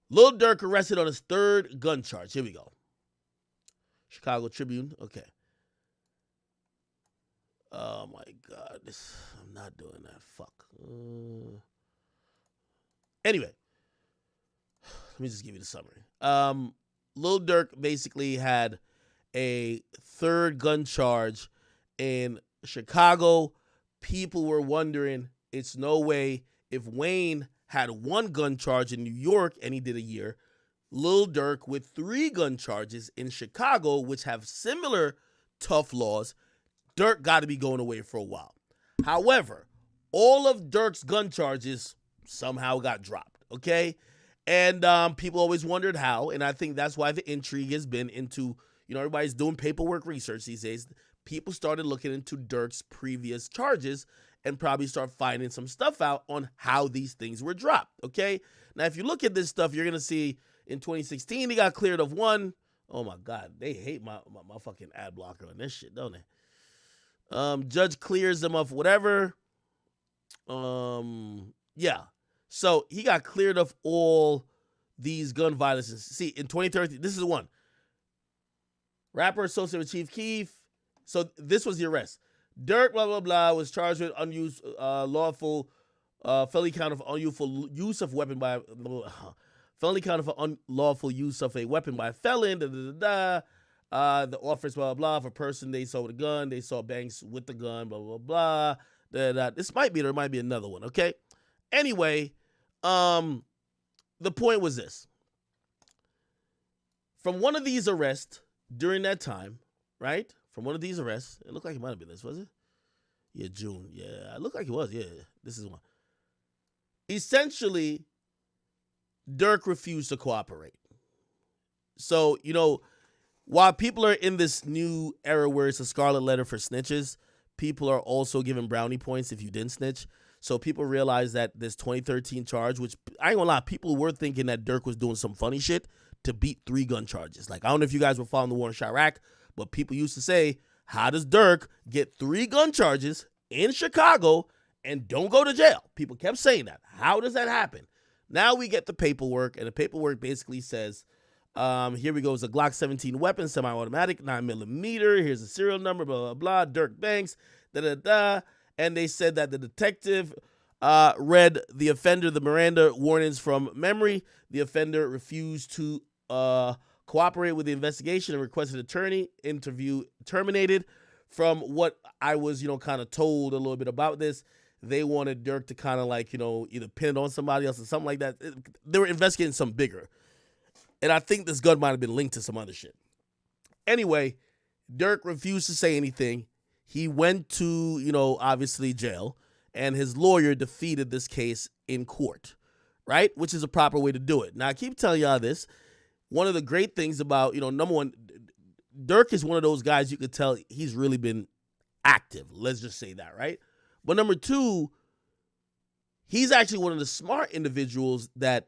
Lil Durk arrested on his 3rd gun charge. Here we go. Chicago Tribune. Okay. Oh my God. I'm not doing that. Fuck. Anyway. Let me just give you the summary. Lil Durk basically had a 3rd gun charge in Chicago. People were wondering, it's no way if Wayne had 1 gun charge in New York and he did a year, Lil Durk with 3 gun charges in Chicago, which have similar tough laws, Durk got to be going away for a while. However, all of Durk's gun charges somehow got dropped, okay? And people always wondered how, and I think that's why the intrigue has been into, you know, everybody's doing paperwork research these days. People started looking into Durk's previous charges and probably start finding some stuff out on how these things were dropped, okay? Now, if you look at this stuff, you're going to see in 2016, he got cleared of 1. Oh, my God. They hate my fucking ad blocker on this shit, don't they? Judge clears them of whatever. Yeah. So he got cleared of all these gun violences. See, in 2013, this is the one. Rapper associated with Chief Keef. So this was the arrest. Durk, blah, blah, blah, was charged with unused, lawful, felony count of unlawful use of weapon by, felony count of unlawful use of a weapon by a felon, The offers, blah, blah, blah, for person they saw with a gun, they saw Banks with the gun, blah, blah, blah. This might be, there might be another one, okay? Anyway, the point was this. From one of these arrests during that time, right? From one of these arrests, it looked like it might have been this, was it? Yeah, June. Yeah, it looked like it was. Yeah, this is one. Essentially, Durk refused to cooperate. So, you know, while people are in this new era where it's a scarlet letter for snitches, people are also giving brownie points if you didn't snitch. So people realize that this 2013 charge, which I ain't gonna lie, people were thinking that Durk was doing some funny shit to beat 3 gun charges. Like, I don't know if you guys were following the war in Chirac, but people used to say, how does Durk get 3 gun charges in Chicago and don't go to jail? People kept saying that. How does that happen? Now we get the paperwork, and the paperwork basically says, here we go. It's a Glock 17 weapon, semi-automatic, 9mm. Here's the serial number, blah, blah, blah. Durk Banks, da-da-da. And they said that the detective read the offender the Miranda warnings from memory. The offender refused to cooperate with the investigation and requested attorney. Interview terminated. From what I was, kind of told a little bit about this, they wanted Dirk to kind of like, either pin it on somebody else or something like that. They were investigating something bigger. And I think this gun might have been linked to some other shit. Anyway, Dirk refused to say anything. He went to, obviously jail, and his lawyer defeated this case in court, right? Which is a proper way to do it. Now, I keep telling y'all this. One of the great things about, number one, Dirk is one of those guys you could tell he's really been active. Let's just say that, right? But number two, he's actually one of the smart individuals that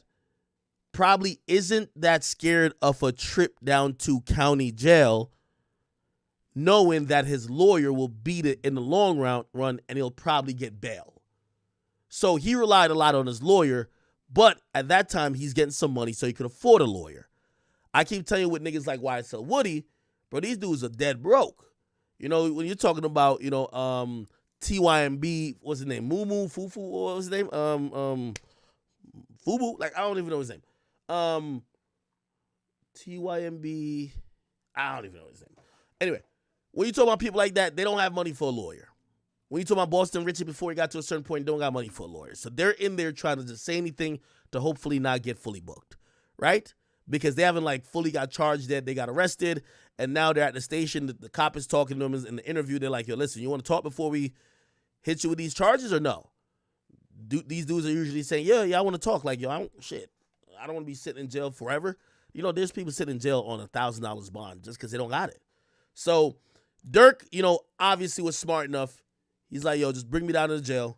probably isn't that scared of a trip down to county jail, knowing that his lawyer will beat it in the long run and he'll probably get bail. So he relied a lot on his lawyer, but at that time he's getting some money so he could afford a lawyer. I keep telling you with niggas like YSL Woody, bro, these dudes are dead broke. When you're talking about, TYMB, what's his name? Moo Fufu, what was his name? Fubu, like I don't even know his name. TYMB, I don't even know his name. Anyway, when you talk about people like that, they don't have money for a lawyer. When you talk about Boston Richie before he got to a certain point, don't got money for a lawyer. So they're in there trying to just say anything to hopefully not get fully booked, right? Because they haven't like fully got charged yet. They got arrested, and now they're at the station. The cop is talking to them in the interview. They're like, yo, listen, you want to talk before we hit you with these charges or no? These dudes are usually saying, yeah, I want to talk. Like, yo, I don't want to be sitting in jail forever. There's people sitting in jail on $1,000 bond just because they don't got it. So Dirk, obviously was smart enough. He's like, yo, just bring me down to the jail.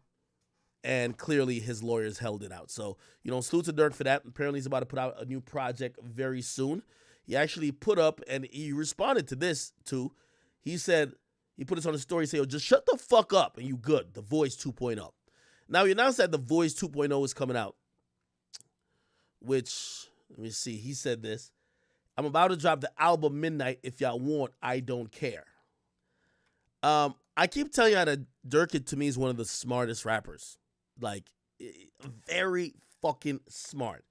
And clearly his lawyers held it out. So, salute to Dirk for that. Apparently he's about to put out a new project very soon. He actually put up, and he responded to this too. He said, he put this on his story, he said, yo, just shut the fuck up and you good. The Voice 2.0. Now, he announced that The Voice 2.0 is coming out. Which, let me see, he said this. I'm about to drop the album Midnight. If y'all want, I don't care. I keep telling you that Dirk, to me, is one of the smartest rappers. Like, very fucking smart.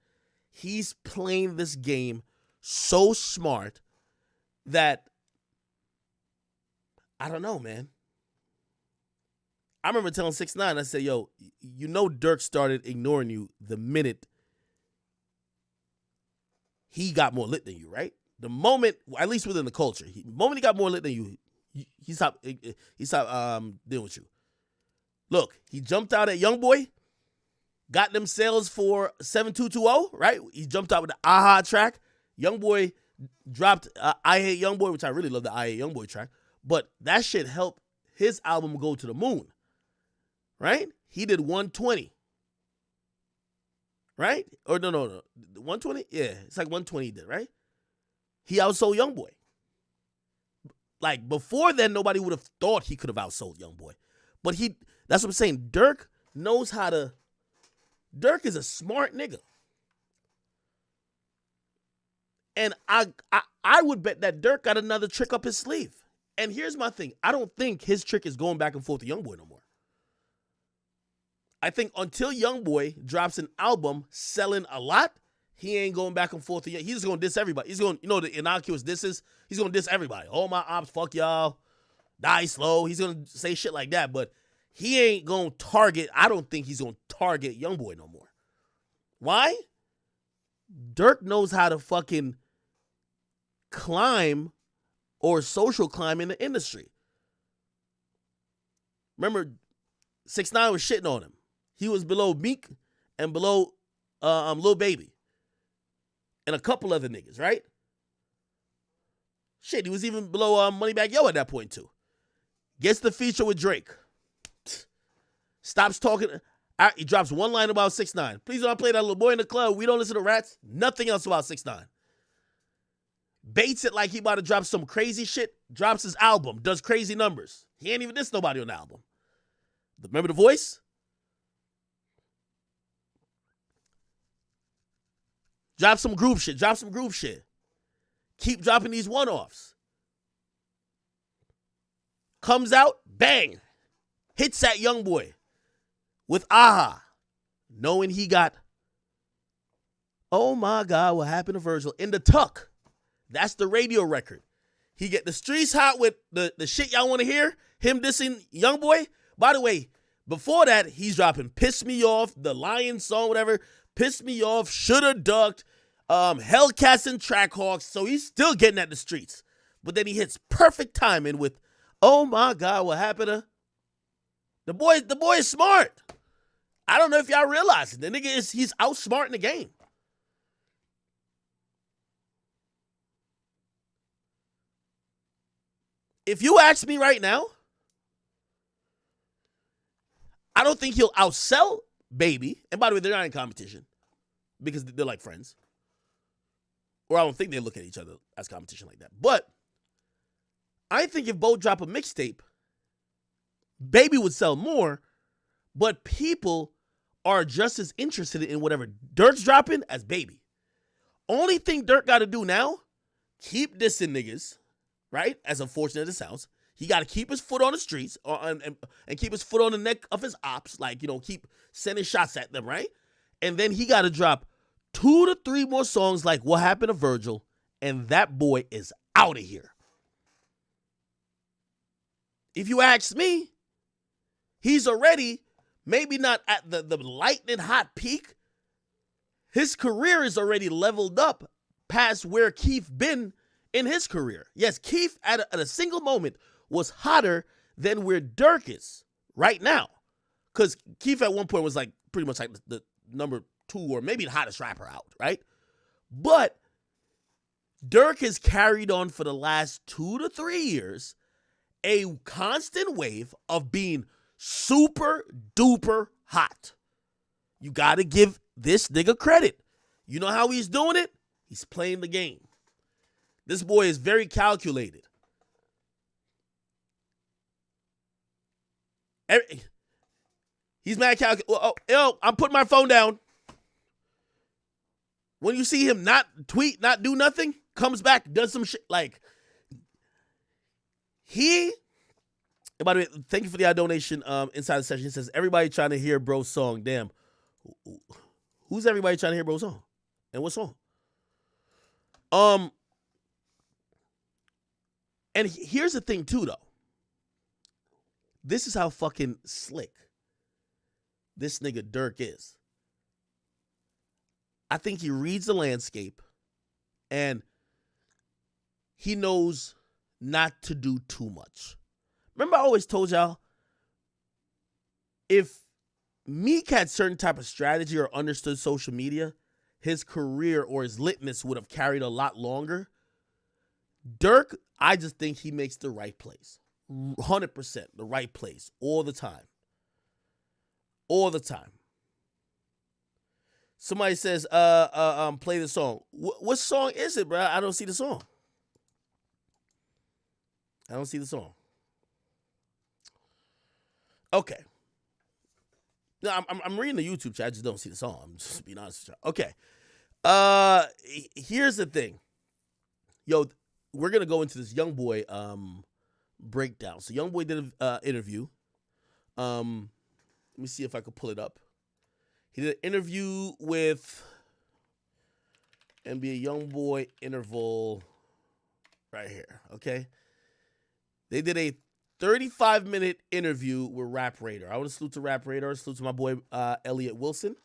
He's playing this game so smart that, I don't know, man. I remember telling 6ix9ine, I said, yo, Dirk started ignoring you the minute he got more lit than you, right? The moment, at least within the culture, the moment he got more lit than you, he stopped dealing with you. Look, he jumped out at YoungBoy, got them sales for 7220, right? He jumped out with the Aha track. YoungBoy dropped I Hate YoungBoy, which I really love the I Hate YoungBoy track, but that shit helped his album go to the moon, right? He did 120, right? Or no, 120? Yeah, it's like 120 he did, right? He outsold YoungBoy. Like, before then, nobody would have thought he could have outsold YoungBoy. But that's what I'm saying. Dirk knows how to. Dirk is a smart nigga. And I would bet that Dirk got another trick up his sleeve. And here's my thing. I don't think his trick is going back and forth to YoungBoy no more. I think until YoungBoy drops an album selling a lot, he ain't going back and forth. He's just going to diss everybody. He's going, the innocuous disses. He's going to diss everybody. All my ops, fuck y'all. Die slow. He's going to say shit like that. But he ain't going to target. I don't think he's going to target YoungBoy no more. Why? Dirk knows how to fucking climb or social climb in the industry. Remember, 6ix9ine was shitting on him. He was below Meek and below Lil Baby. And a couple other niggas, right? Shit, he was even below Moneybagg Yo at that point, too. Gets the feature with Drake. Stops talking. He drops one line about 6ix9ine. Please don't play that little boy in the club. We don't listen to rats. Nothing else about 6ix9ine. Baits it like he about to drop some crazy shit. Drops his album. Does crazy numbers. He ain't even diss nobody on the album. Remember The Voice? Drop some groove shit. Keep dropping these one-offs. Comes out, bang. Hits that YoungBoy with Aha. Knowing he got, oh my God, what happened to Virgil? In the tuck. That's the radio record. He get the streets hot with the shit y'all want to hear. Him dissing YoungBoy. By the way, Before that, he's dropping Piss Me Off, the Lion song, whatever. Piss Me Off, Shoulda Ducked, Hellcats and Trackhawks. So he's still getting at the streets. But then he hits perfect timing with, oh my God, what happened to... The boy is smart. I don't know if y'all realize it. The nigga he's outsmarting the game. If you ask me right now, I don't think he'll outsell Baby. And by the way, they're not in competition because they're like friends. Or I don't think they look at each other as competition like that. But I think if both drop a mixtape, Baby would sell more, but people are just as interested in whatever Dirk's dropping as Baby. Only thing Dirk got to do now, keep dissing niggas, right? As unfortunate as it sounds. He got to keep his foot on the streets and keep his foot on the neck of his ops. Like, keep sending shots at them, right? And then he got to drop 2 to 3 more songs like What Happened to Virgil, and that boy is out of here. If you ask me, he's already, maybe not at the lightning hot peak. His career is already leveled up past where Keith been in his career. Yes, Keith at a single moment was hotter than where Dirk is right now. Because Keith at one point was like pretty much like the number 2 or maybe the hottest rapper out, right? But Dirk has carried on for the last 2 to 3 years a constant wave of being super duper hot. You got to give this nigga credit. You know how he's doing it? He's playing the game. This boy is very calculated. He's mad calculated. I'm putting my phone down. When you see him not tweet, not do nothing, comes back, does some shit. Like, and by the way, thank you for the donation inside the session. It says, everybody trying to hear bro's song. Damn. Who's everybody trying to hear bro's song? And what song? And here's the thing too, though. This is how fucking slick this nigga Dirk is. I think he reads the landscape and he knows not to do too much. Remember I always told y'all, if Meek had certain type of strategy or understood social media, his career or his litness would have carried a lot longer. Dirk, I just think he makes the right plays. 100% the right place all the time. All the time. Somebody says, play the song. What song is it, bro? I don't see the song. I don't see the song. Okay. No, I'm reading the YouTube chat. I just don't see the song. I'm just being honest with you. Okay. Here's the thing. Yo, we're gonna go into this YoungBoy breakdown. So YoungBoy did an interview. Let me see if I could pull it up. He did an interview with NBA YoungBoy interval right here. Okay. They did a 35-minute interview with Rap Radar. I want to salute to Rap Radar. Salute to my boy Elliot Wilson.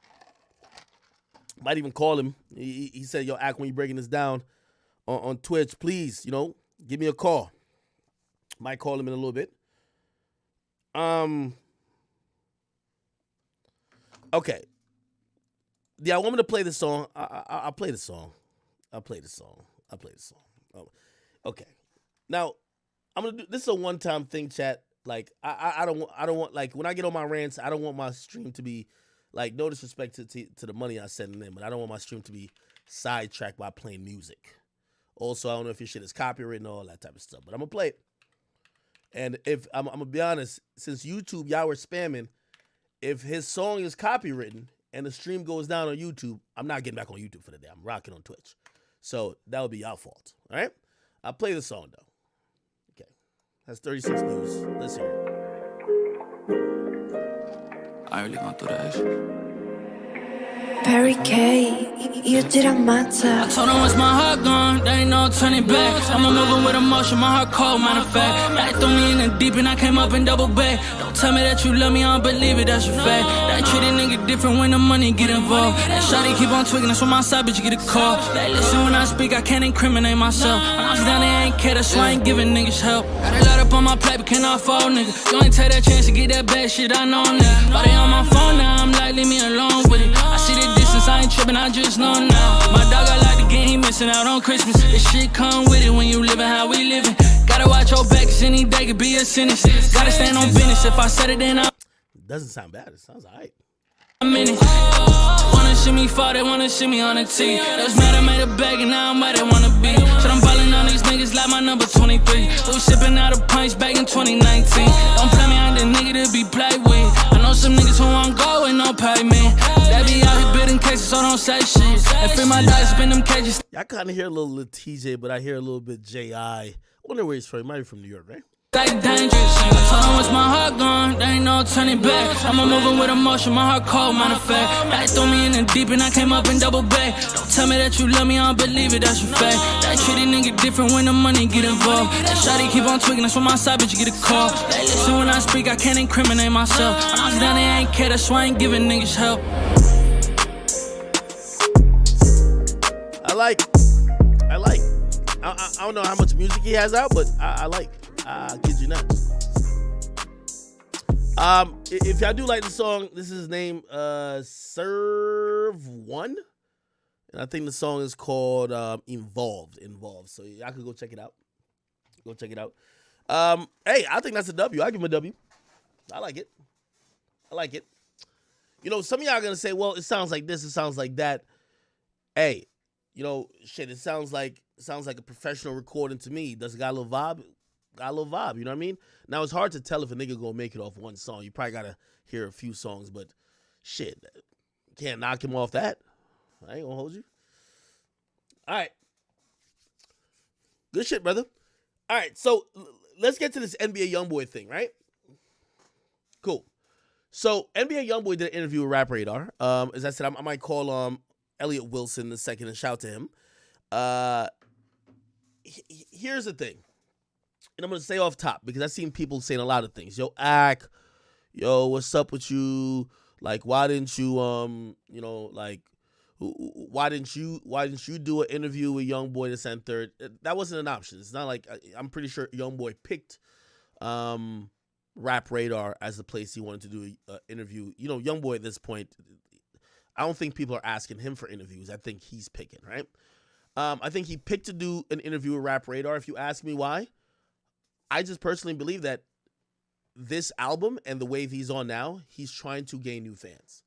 Might even call him. He said, yo, Ack, when you're breaking this down on Twitch, please, give me a call. Might call him in a little bit. Okay. Yeah, I want me to play the song. I'll play the song. Oh, okay. Now, I'm gonna do this is a one-time thing, chat. Like, I don't want like when I get on my rants, I don't want my stream to be like, no disrespect to the money I send in, but I don't want my stream to be sidetracked by playing music. Also, I don't know if your shit is copyrighted and all that type of stuff, but I'm gonna play it. And if I'm gonna be honest, since YouTube, y'all were spamming, if his song is copywritten and the stream goes down on YouTube, I'm not getting back on YouTube for the day. I'm rocking on Twitch. So that would be y'all fault. All right? I'll play the song though. Okay. That's 36 views. Let's hear it. I really gonna do that. Perry K, you didn't matter. I told them once my heart gone, there ain't no turning back. I'm a moving with emotion, my heart cold, matter of fact. They threw me in the deep and I came up in double back. Don't tell me that you love me, I don't believe it, that's your fact. They treat a nigga different when the money get involved. That shawty keep on tweaking, that's when my side bitch get a call. They listen when I speak, I can't incriminate myself. When I was down there, I ain't care, that's why I ain't giving niggas help. Got a lot up on my plate, but cannot fall, nigga. You ain't take that chance to get that bad shit, I know, nigga. But they on my phone now, I'm like, leave me alone with it. I see the distance, I ain't tripping, I just know now. My dog, I like the game, he missing out on Christmas. This shit come with it when you living how we living. Gotta watch your back, cause any day could be a sentence. Gotta stand on business, if I said it, then I... Doesn't sound bad, it sounds alright. I'm in it. Wanna see me fall, they wanna see me on the tee. They was mad I made a bag and now I'm where they wanna be. So I'm balling on these niggas like my number 23. Who sipping out of pints back in 2019. Don't play me, I'm the nigga to be played with. I know some niggas who won't go and no payment. They be out here building cases, so don't say shit. And free my dogs, spin them cages. I kinda hear a little TJ, but I hear a little bit J.I. I wonder where he's from. He might be from New York, right? They dangerous. I told them once my heart gone, there ain't no turning back. I'm a moving with emotion, my heart cold, matter of fact. They threw me in the deep and I came up in double back. Don't tell me that you love me, I don't believe it, that's your fact. They treat a nigga different when the money get involved. That shawty keep on tweaking, that's when my side bitch get a call. They listen when I speak, I can't incriminate myself. When I was down there, I ain't care, that's why I ain't giving niggas help. I like. I don't know how much music he has out, but I like. I kid you not. If y'all do like the song, this is his name, Serve One, and I think the song is called Involved. So y'all could go check it out. Hey, I think that's a W. I give him a W. I like it. You know, some of y'all are gonna say, well, it sounds like this, it sounds like that. Hey, you know, shit, it sounds like a professional recording to me. Does it got a little vibe? Got a little vibe, you know what I mean? Now, it's hard to tell if a nigga gonna make it off one song. You probably gotta hear a few songs, but shit, can't knock him off that. I ain't gonna hold you. All right. Good shit, brother. All right, so let's get to this NBA YoungBoy thing, right? Cool. So, NBA YoungBoy did an interview with Rap Radar. As I said, I might call Elliot Wilson in a second and shout to him. Here's the thing. And I'm going to say off top because I've seen people saying a lot of things. Yo, Ak, yo, what's up with you? Like, why didn't you, why didn't you do an interview with YoungBoy this and third? That wasn't an option. It's not like, I'm pretty sure YoungBoy picked Rap Radar as the place he wanted to do an interview. You know, YoungBoy at this point, I don't think people are asking him for interviews. I think he's picking, right? I think he picked to do an interview with Rap Radar. If you ask me why, I just personally believe that this album and the wave he's on now, he's trying to gain new fans.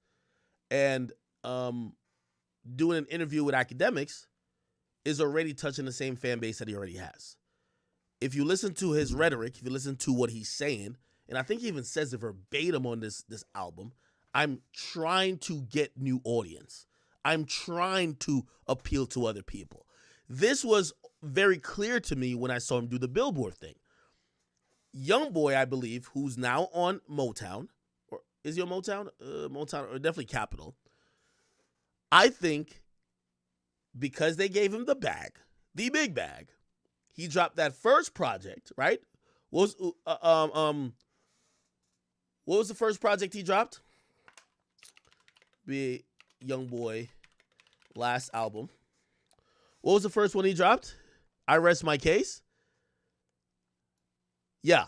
And doing an interview with academics is already touching the same fan base that he already has. If you listen to his rhetoric, if you listen to what he's saying, and I think he even says it verbatim on this album, I'm trying to get new audience. I'm trying to appeal to other people. This was very clear to me when I saw him do the Billboard thing. YoungBoy, I believe, who's now on Motown, or is he on Motown? Motown, or definitely Capitol. I think because they gave him the big bag, he dropped that first project, right? What was the first project he dropped? Be YoungBoy last album. What was the first one he dropped? I Rest My Case. Yeah.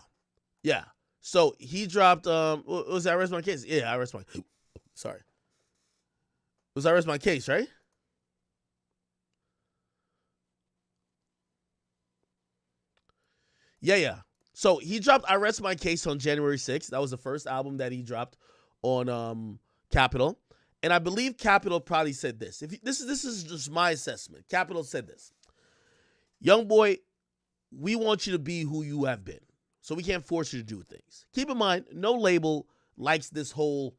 So he dropped what was I Rest My Case? Yeah, I Rest My Sorry. Was I Rest My Case, right? Yeah. So he dropped I Rest My Case on January 6th. That was the first album that he dropped on Capitol. And I believe Capitol probably said this. This is just my assessment. Capitol said this. YoungBoy, we want you to be who you have been. So we can't force you to do things. Keep in mind, no label likes this whole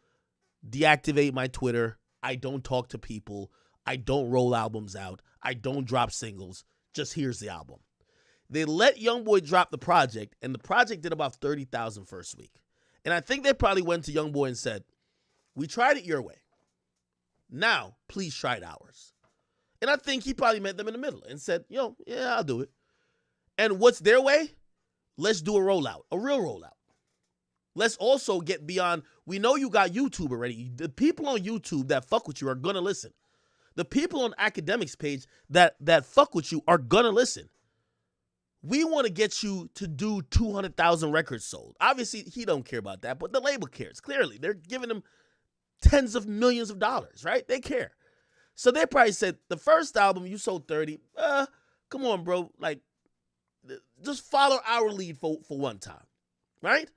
deactivate my Twitter. I don't talk to people. I don't roll albums out. I don't drop singles. Just here's the album. They let YoungBoy drop the project, and the project did about 30,000 first week. And I think they probably went to YoungBoy and said, we tried it your way. Now, please try ours. And I think he probably met them in the middle and said, yo, yeah, I'll do it. And what's their way? Let's do a rollout, a real rollout. Let's also get beyond, we know you got YouTube already. The people on YouTube that fuck with you are going to listen. The people on Academics page that fuck with you are going to listen. We want to get you to do 200,000 records sold. Obviously, he don't care about that, but the label cares. Clearly, they're giving him tens of millions of dollars, right? They care. So they probably said, the first album, you sold 30. Come on, bro. Like, just follow our lead for one time, right?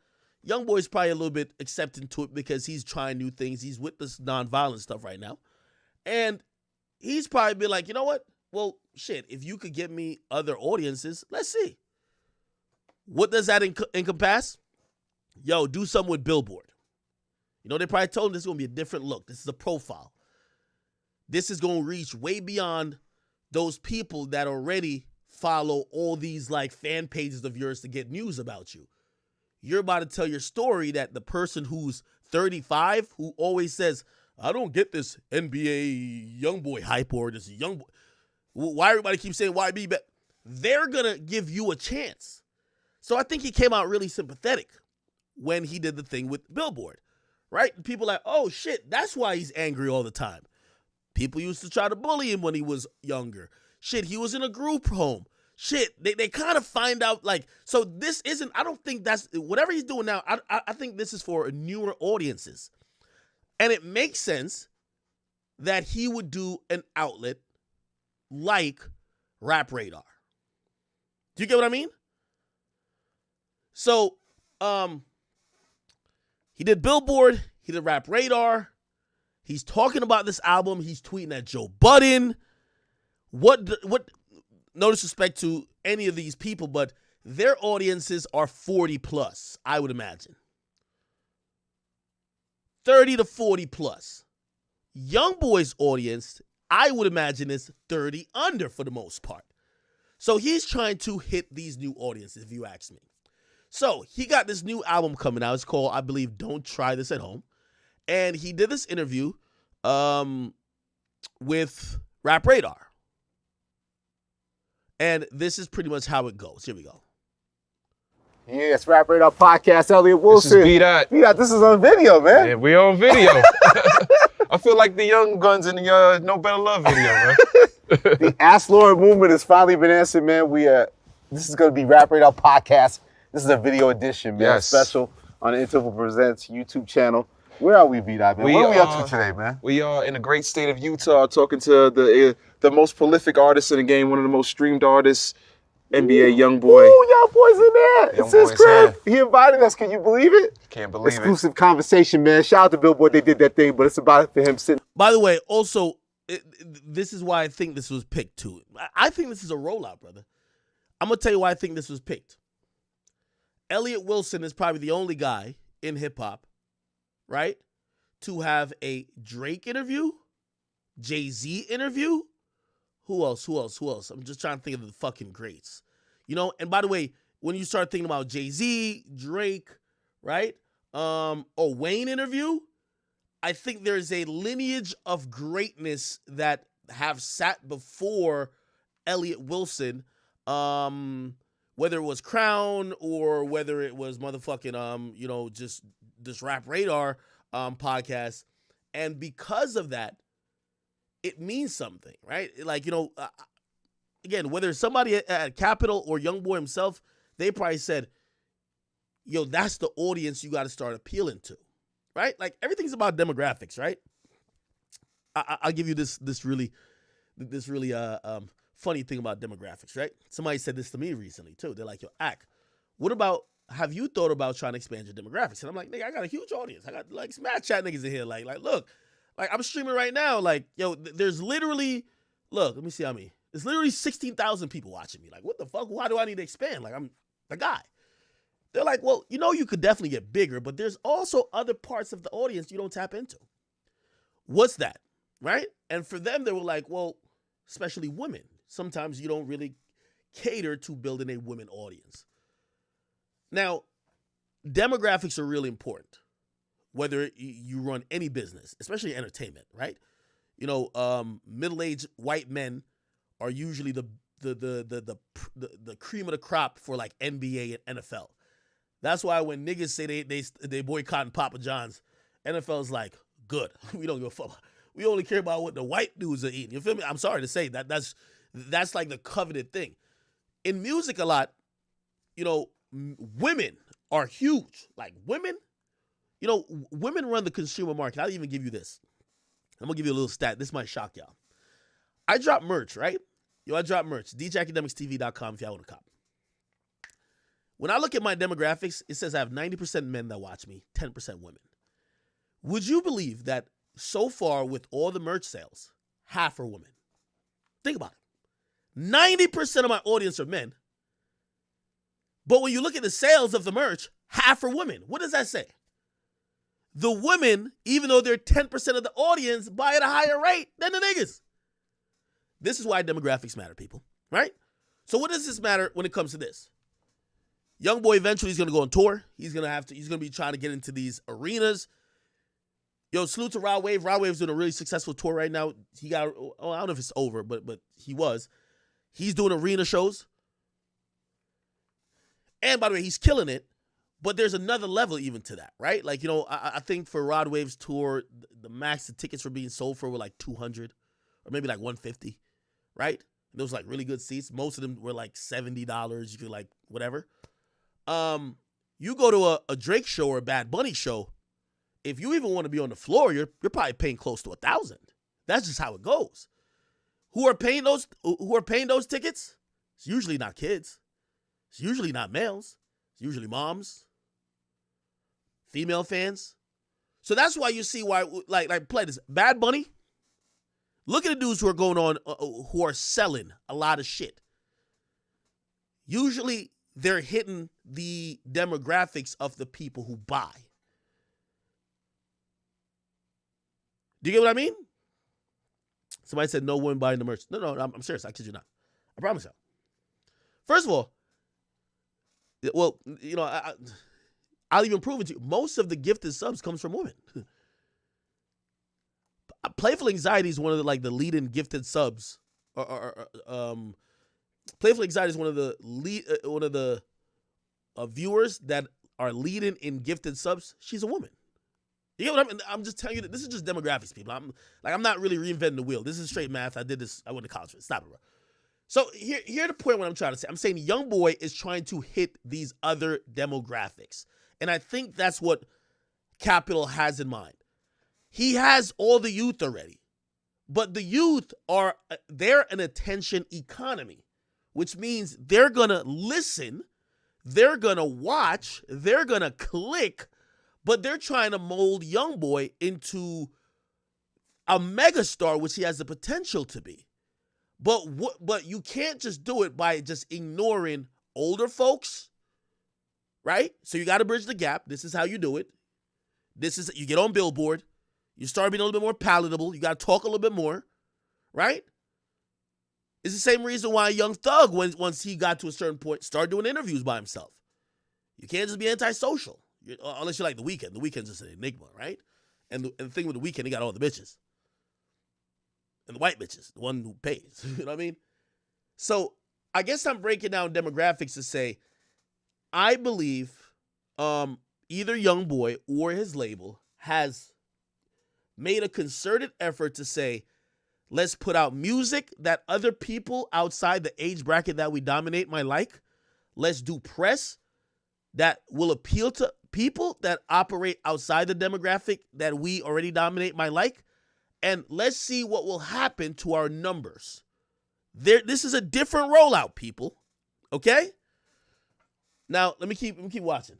Youngboy's probably a little bit accepting to it because he's trying new things. He's with this nonviolent stuff right now. And he's probably been like, you know what? Well, shit, if you could get me other audiences, let's see. What does that encompass? Yo, do something with Billboard. You know, they probably told him this is going to be a different look. This is a profile. This is going to reach way beyond those people that already follow all these like fan pages of yours to get news about you. You're about to tell your story that the person who's 35, who always says, I don't get this NBA YoungBoy hype or this YoungBoy. Why everybody keeps saying YB, but they're going to give you a chance. So I think he came out really sympathetic when he did the thing with Billboard, right? And people are like, oh shit, that's why he's angry all the time. People used to try to bully him when he was younger. Shit, he was in a group home. Shit, they kind of find out, like, so this isn't, I don't think that's, whatever he's doing now, I think this is for newer audiences. And it makes sense that he would do an outlet like Rap Radar. Do you get what I mean? So, he did Billboard, he did Rap Radar, he's talking about this album, he's tweeting at Joe Budden. What, no disrespect to any of these people, but their audiences are 40 plus, I would imagine. 30 to 40 plus. YoungBoy's audience, I would imagine, is 30 under for the most part. So he's trying to hit these new audiences, if you ask me. So he got this new album coming out. It's called, I believe, Don't Try This at Home. And he did this interview with Rap Radar. And this is pretty much how it goes. Here we go. Yeah, it's Rap Radar Podcast. Elliot Wilson. This is B-Dot. B-Dot, this is on video, man. Yeah, we on video. I feel like the Young Guns in the No Better Love video, man. The Ask Lord movement has finally been answered, man. This is going to be Rap Radar Podcast. This is a video edition, man. Yes. Special on the Interval Presents YouTube channel. Where are we, B-Dot, man? What are we up to today, man? We are in the great state of Utah talking to the most prolific artist in the game, one of the most streamed artists, NBA YoungBoy. Ooh, YoungBoy's in there. It's his crib. He invited us. Can you believe it? Can't believe Exclusive conversation, man. Shout out to Billboard. They did that thing, but it's about for him sitting. By the way, also, this is why I think this was picked too. I think this is a rollout, brother. I'm going to tell you why I think this was picked. Elliot Wilson is probably the only guy in hip-hop, right, to have a Drake interview, Jay-Z interview. Who else? I'm just trying to think of the fucking greats. You know, and by the way, when you start thinking about Jay-Z, Drake, right? Wayne interview, I think there's a lineage of greatness that have sat before Elliot Wilson, whether it was Crown or whether it was motherfucking, just this Rap Radar podcast. And because of that, it means something, right? Like, again, whether it's somebody at Capitol or YoungBoy himself, they probably said, yo, that's the audience you got to start appealing to, right? Like, everything's about demographics, right? I'll give you this really funny thing about demographics, right? Somebody said this to me recently, too. They're like, yo, have you thought about trying to expand your demographics? And I'm like, nigga, I got a huge audience. I got, like, Smash Chat niggas in here. Like, look. Like, I'm streaming right now. Like, yo, there's literally, look, let me see how many. There's literally 16,000 people watching me. Like, what the fuck? Why do I need to expand? Like, I'm the guy. They're like, well, you could definitely get bigger, but there's also other parts of the audience you don't tap into. What's that? Right? And for them, they were like, well, especially women. Sometimes you don't really cater to building a women audience. Now, demographics are really important. Whether you run any business, especially entertainment, right? middle-aged white men are usually the cream of the crop for like NBA and NFL. That's why when niggas say they boycotting Papa John's, NFL's like, good. We don't give a fuck. We only care about what the white dudes are eating. You feel me? I'm sorry to say that's like the coveted thing. In music a lot, women are huge. Like women run the consumer market. I'll even give you this. I'm going to give you a little stat. This might shock y'all. I drop merch, right? I drop merch. DJacademicsTV.com if y'all want to cop. When I look at my demographics, it says I have 90% men that watch me, 10% women. Would you believe that so far with all the merch sales, half are women? Think about it. 90% of my audience are men. But when you look at the sales of the merch, half are women. What does that say? The women, even though they're 10% of the audience, buy at a higher rate than the niggas. This is why demographics matter, people, right? So what does this matter when it comes to this? Young boy eventually is going to go on tour. He's going to be trying to get into these arenas. Yo, salute to Rod Wave. Rod Wave's doing a really successful tour right now. I don't know if it's over, but he was. He's doing arena shows. And by the way, he's killing it. But there's another level even to that, right? Like, I think for Rod Wave's tour, the max the tickets were being sold for were like $200 or maybe like $150, right? And those like really good seats. Most of them were like $70. You could like whatever. You go to a Drake show or a Bad Bunny show, if you even want to be on the floor, you're probably paying close to $1,000. That's just how it goes. Who are paying those tickets? It's usually not kids. It's usually not males. It's usually moms, female fans. So that's why you see why, like play this. Bad Bunny, look at the dudes who are going on, who are selling a lot of shit. Usually they're hitting the demographics of the people who buy. Do you get what I mean? Somebody said no women buying the merch. No, I'm serious. I kid you not. I promise you. First of all, well, I'll even prove it to you. Most of the gifted subs comes from women. Playful Anxiety is one of the leading gifted subs. Playful Anxiety is one of the viewers that are leading in gifted subs. She's a woman. You know what I mean? I'm just telling you that this is just demographics, people. I'm not really reinventing the wheel. This is straight math. I did this. I went to college for it. Stop it, bro. So here's the point what I'm trying to say. I'm saying Young Boy is trying to hit these other demographics. And I think that's what Capital has in mind. He has all the youth already. But the youth they're an attention economy, which means they're going to listen, they're going to watch, they're going to click, but they're trying to mold Young Boy into a megastar, which he has the potential to be. But you can't just do it by just ignoring older folks, right? So you got to bridge the gap. This is how you do it. You get on Billboard. You start being a little bit more palatable. You got to talk a little bit more, right? It's the same reason why Young Thug, once he got to a certain point, started doing interviews by himself. You can't just be antisocial, unless you like The Weeknd. The Weeknd's just an enigma, right? And the thing with The Weeknd, he got all the bitches. And the white bitches, the one who pays. You know what I mean? So I guess I'm breaking down demographics to say, I believe either Young Boy or his label has made a concerted effort to say, let's put out music that other people outside the age bracket that we dominate might like. Let's do press that will appeal to people that operate outside the demographic that we already dominate might like. And let's see what will happen to our numbers. This is a different rollout, people. Okay? Now, let me keep watching.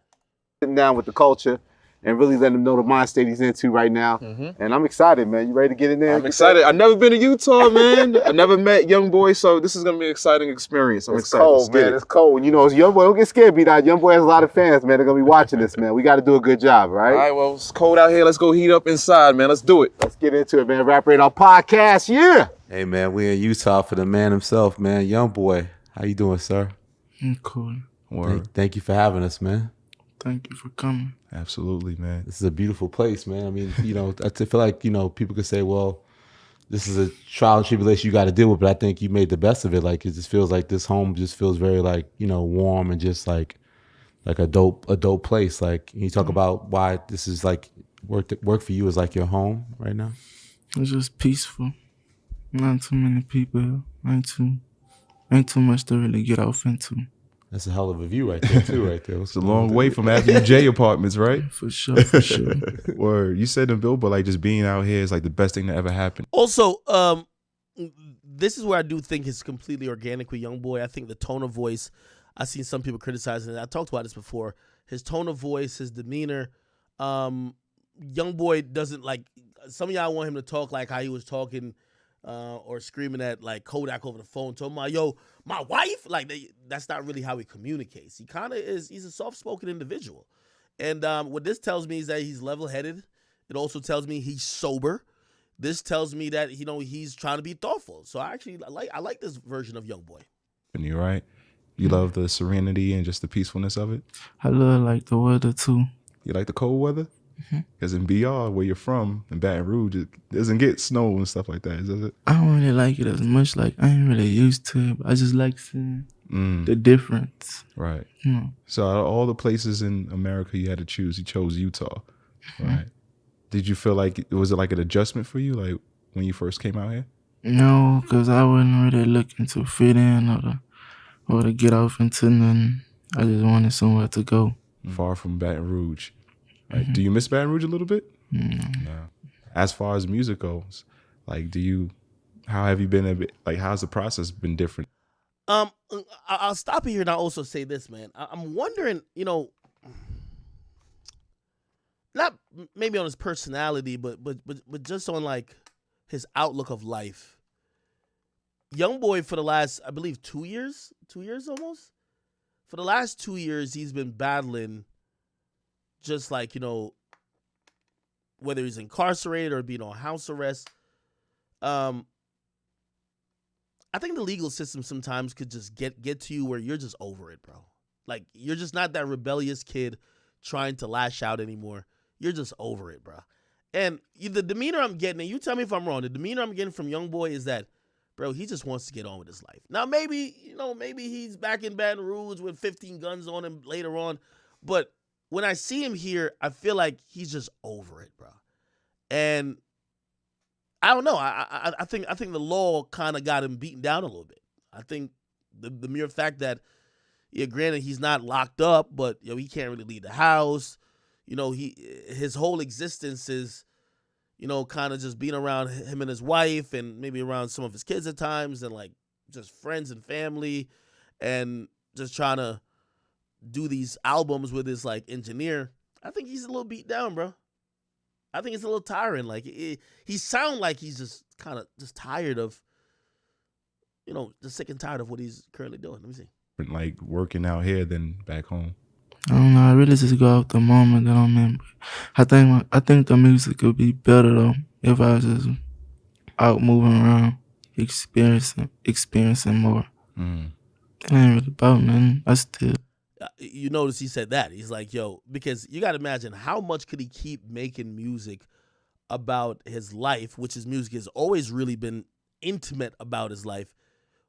Sitting down with the culture and really letting them know the mind state he's into right now. Mm-hmm. And I'm excited, man. You ready to get in there? I'm excited. I've never been to Utah, man. I never met Young Boy, so this is going to be an exciting experience. I'm excited. Cold, man. It's cold. You know, Young Boy, don't get scared, B-Dot. Young Boy has a lot of fans, man. They're going to be watching this, man. We got to do a good job, right? All right, well, it's cold out here. Let's go heat up inside, man. Let's do it. Let's get into it, man. Rap Radar Podcast, yeah. Hey, man, we in Utah for the man himself, man. Young Boy. How you doing, sir? I'm cool. Thank you for having us, man. Thank you for coming. Absolutely, man. This is a beautiful place, man. I mean, I feel like, people could say, well, this is a trial and tribulation you got to deal with, but I think you made the best of it. Like it just feels like this home just feels very like, you know, warm and just like a dope place. Like, can you talk about why this is like work for you is like your home right now? It's just peaceful. Not too many people. Ain't too much to really get off into. That's a hell of a view right there too, right there. It's a long way from Avenue J apartments, right? For sure, for sure. Or you said in Billboard, like just being out here is like the best thing that ever happened. Also, this is where I do think it's completely organic with YoungBoy. I think the tone of voice, I've seen some people criticizing it. I talked about this before. His tone of voice, his demeanor. YoungBoy doesn't like, some of y'all want him to talk like how he was talking or screaming at like Kodak over the phone, talking about, yo, my wife? Like, that's not really how he communicates. He kind of is, he's a soft-spoken individual. And what this tells me is that he's level-headed. It also tells me he's sober. This tells me that, you know, he's trying to be thoughtful. So I like this version of YoungBoy. And you're right. You love the serenity and just the peacefulness of it? I love like the weather too. You like the cold weather? Because in BR, where you're from, in Baton Rouge, it doesn't get snow and stuff like that, does it? I don't really like it as much. Like, I ain't really used to it. But I just like seeing the difference. Right. Mm. So out of all the places in America you had to choose, you chose Utah. Right. Did you feel like, was it like an adjustment for you, like when you first came out here? No, because I wasn't really looking to fit in or to get off into nothing. I just wanted somewhere to go. Far from Baton Rouge. Right. Do you miss Baton Rouge a little bit? No. As far as music goes, like, how have you been how's the process been different? I'll stop here and I'll also say this, man. I'm wondering, you know, not maybe on his personality, but just on like his outlook of life. YoungBoy for the last, I believe, 2 years almost. For the last 2 years, he's been battling just like, you know, whether he's incarcerated or being on house arrest. I think the legal system sometimes could just get to you where you're just over it, bro. Like, you're just not that rebellious kid trying to lash out anymore. You're just over it, bro. And the demeanor I'm getting, and you tell me if I'm wrong, the demeanor I'm getting from YoungBoy is that, bro, he just wants to get on with his life. Now, maybe he's back in Baton Rouge with 15 guns on him later on, but when I see him here, I feel like he's just over it, bro. And I don't know. I think the law kind of got him beaten down a little bit. I think the mere fact that, yeah, granted he's not locked up, but he can't really leave the house. His whole existence is, kind of just being around him and his wife, and maybe around some of his kids at times, and like just friends and family, and just trying to do these albums with his like engineer. I think he's a little beat down, bro. I think it's a little tiring. Like he sound like he's just kind of just tired of, just sick and tired of what he's currently doing. Let me see. Like working out here than back home. I don't know. I really just go out the moment that I'm in. I think the music would be better though if I was just out moving around, experiencing more. It ain't really about nothing. You notice he said that. He's like, yo, because you got to imagine how much could he keep making music about his life, which his music has always really been intimate about his life,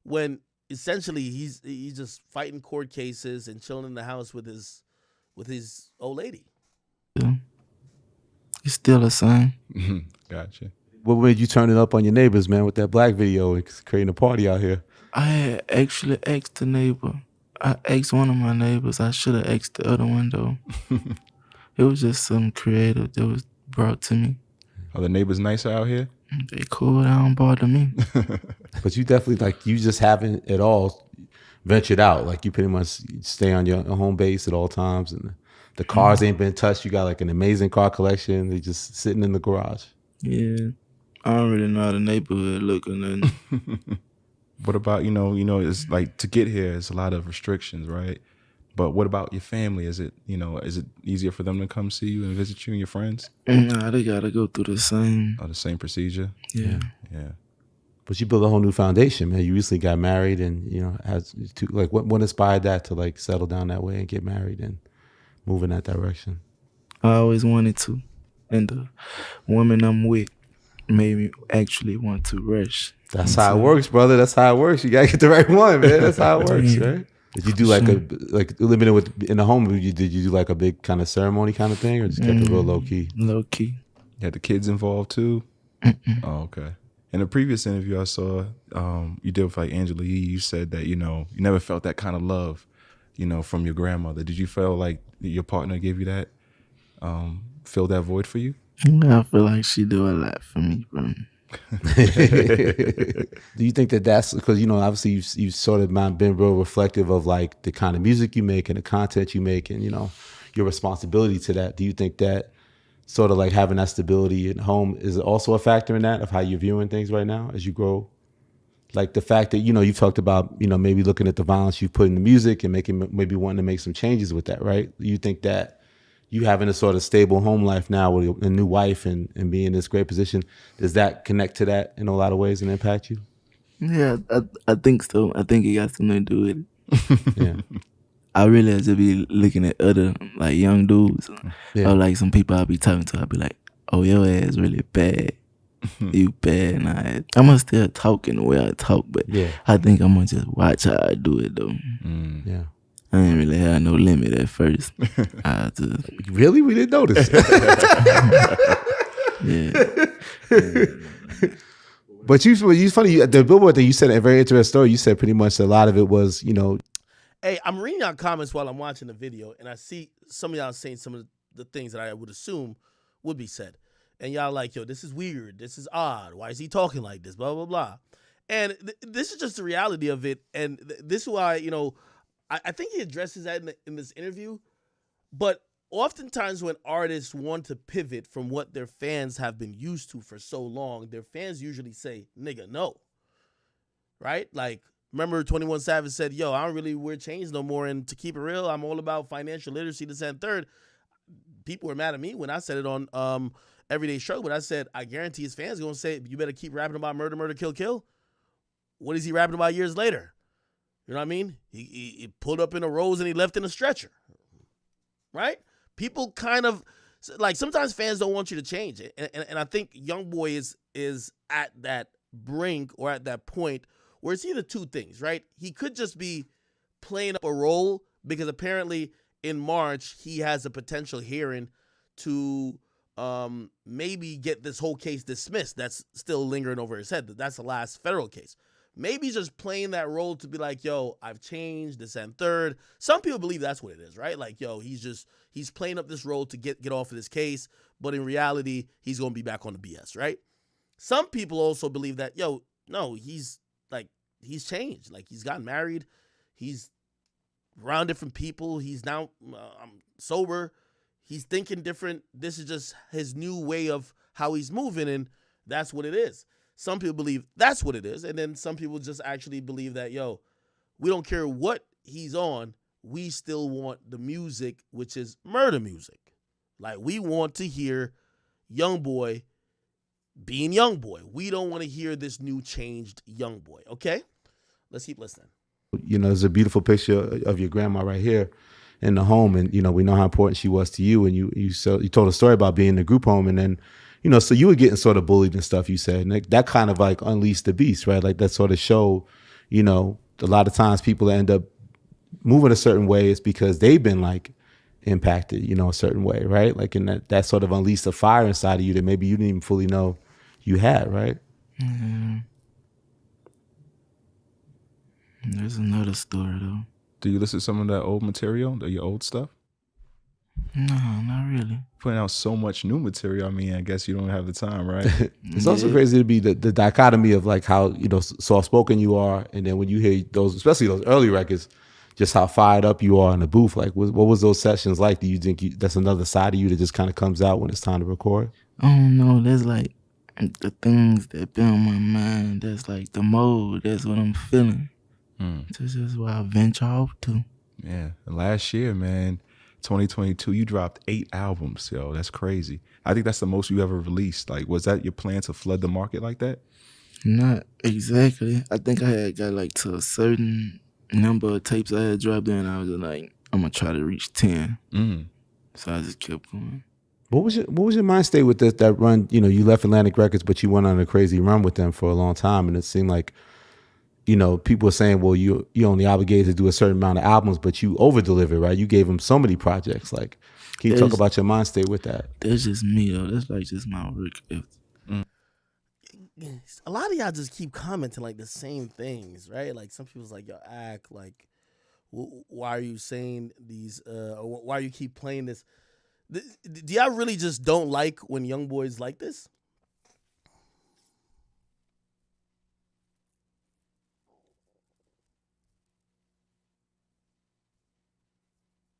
when essentially he's just fighting court cases and chilling in the house with his old lady. Yeah. It's still the same. Gotcha. What made you turn it up on your neighbors, man, with that black video and creating a party out here? I had actually asked the neighbor. I asked one of my neighbors. I should have asked the other one, though. It was just something creative that was brought to me. Are the neighbors nicer out here? They cool. They don't bother me. But you definitely, you just haven't at all ventured out. Like, you pretty much stay on your home base at all times. And the cars ain't been touched. You got, like, an amazing car collection. They just sitting in the garage. Yeah. I don't really know how the neighborhood look or nothing. What about, it's like to get here, it's a lot of restrictions, right? But what about your family? Is it easier for them to come see you and visit you and your friends? Nah, they got to go through the same. Oh, the same procedure? Yeah. Yeah. But you built a whole new foundation, man. You recently got married and, what inspired that to, settle down that way and get married and move in that direction? I always wanted to. And the woman I'm with, made me actually want to rush. That's how it works, brother. That's how it works. You gotta get the right one, man. That's how it works, right? Did you do like living in the home? Did you do like a big kind of ceremony kind of thing, or just kept it real low key? Low key. You had the kids involved too. Oh, okay. In a previous interview I saw you did with like Angela Yee, you said that you never felt that kind of love, from your grandmother. Did you feel like your partner gave you that, fill that void for you? I feel like she do a lot for me, bro. Do you think that that's because obviously you've sort of been real reflective of like the kind of music you make and the content you make and your responsibility to that? Do you think that sort of like having that stability at home is also a factor in that, of how you're viewing things right now as you grow? Like the fact that you've talked about maybe looking at the violence you put in the music and maybe wanting to make some changes with that, right? You think that you having a sort of stable home life now with a new wife and being in this great position, does that connect to that in a lot of ways and impact you? Yeah, I think so. I think it got something to do with it. Yeah. I really have to be looking at other like young dudes or like some people I'll be talking to. I'll be like, oh, your ass really bad. You bad. And I'm going to still talk in the way I talk, but I think I'm going to just watch how I do it though. Yeah. I didn't really have no limit at first. I just really? We didn't notice. But you funny, the Billboard thing, you said a very interesting story. You said pretty much a lot of it was, Hey, I'm reading our comments while I'm watching the video, and I see some of y'all saying some of the things that I would assume would be said. And y'all like, yo, this is weird. This is odd. Why is he talking like this? Blah, blah, blah. And this is just the reality of it. And this is why, I think he addresses that in this interview. But oftentimes when artists want to pivot from what their fans have been used to for so long, their fans usually say, nigga, no. Right? Like, remember 21 Savage said, yo, I don't really wear chains no more. And to keep it real, I'm all about financial literacy, this and third. People were mad at me when I said it on Everyday Struggle, but I said, I guarantee his fans are going to say, you better keep rapping about murder, murder, kill, kill. What is he rapping about years later? You know what I mean? He pulled up in a Rose and he left in a stretcher. Right? People kind of, like, sometimes fans don't want you to change it. And I think YoungBoy is at that brink or at that point where it's either two things, right? He could just be playing up a role because apparently in March he has a potential hearing to maybe get this whole case dismissed. That's still lingering over his head. That's the last federal case. Maybe he's just playing that role to be like, yo, I've changed, this and third. Some people believe that's what it is, right? Like, yo, he's playing up this role to get off of this case, but in reality, he's going to be back on the BS, right? Some people also believe that, yo, no, he's changed. Like, he's gotten married. He's around different people. He's now sober. He's thinking different. This is just his new way of how he's moving, and that's what it is. Some people believe that's what it is, and then some people just actually believe that, yo, we don't care what he's on, we still want the music, which is murder music. Like, we want to hear YoungBoy being YoungBoy. We don't want to hear this new changed YoungBoy, okay? Let's keep listening. There's a beautiful picture of your grandma right here in the home, and, we know how important she was to you, and you told a story about being in the group home, and then, so you were getting sort of bullied and stuff, you said, and that kind of like unleashed the beast, right? Like that sort of showed, a lot of times people end up moving a certain way is because they've been like impacted, a certain way, right? Like, and that sort of unleashed a fire inside of you that maybe you didn't even fully know you had, right? Mm-hmm. There's another story though. Do you listen to some of that old material, your old stuff? No, not really. Putting out so much new material. I mean, I guess you don't have the time, right? It's also crazy to be the dichotomy of like how, soft spoken you are. And then when you hear those, especially those early records, just how fired up you are in the booth. Like, what was those sessions like? Do you think that's another side of you that just kind of comes out when it's time to record? I don't know. There's like the things that been on my mind. That's like the mode. That's what I'm feeling. This is what I venture off to. Yeah. And last year, man, 2022, you dropped 8 albums, yo. That's crazy. I think that's the most you ever released. Like, was that your plan to flood the market like that? Not exactly. I think I had got like to a certain number of tapes I had dropped in. I was like, I'm gonna try to reach 10. So I just kept going. What was your mind state with that run? You know, you left Atlantic Records, but you went on a crazy run with them for a long time, and it seemed like, you know, people were saying, well, you only obligated to do a certain amount of albums, but you over delivered, right? You gave them so many projects. Like, can you talk about your mind state with that? That's just me, though. That's like just my work ethic. A lot of y'all just keep commenting like the same things, right? Like some people's like, yo, act like, why are you saying these? Why you keep playing this? Do y'all really just don't like when young boys like this?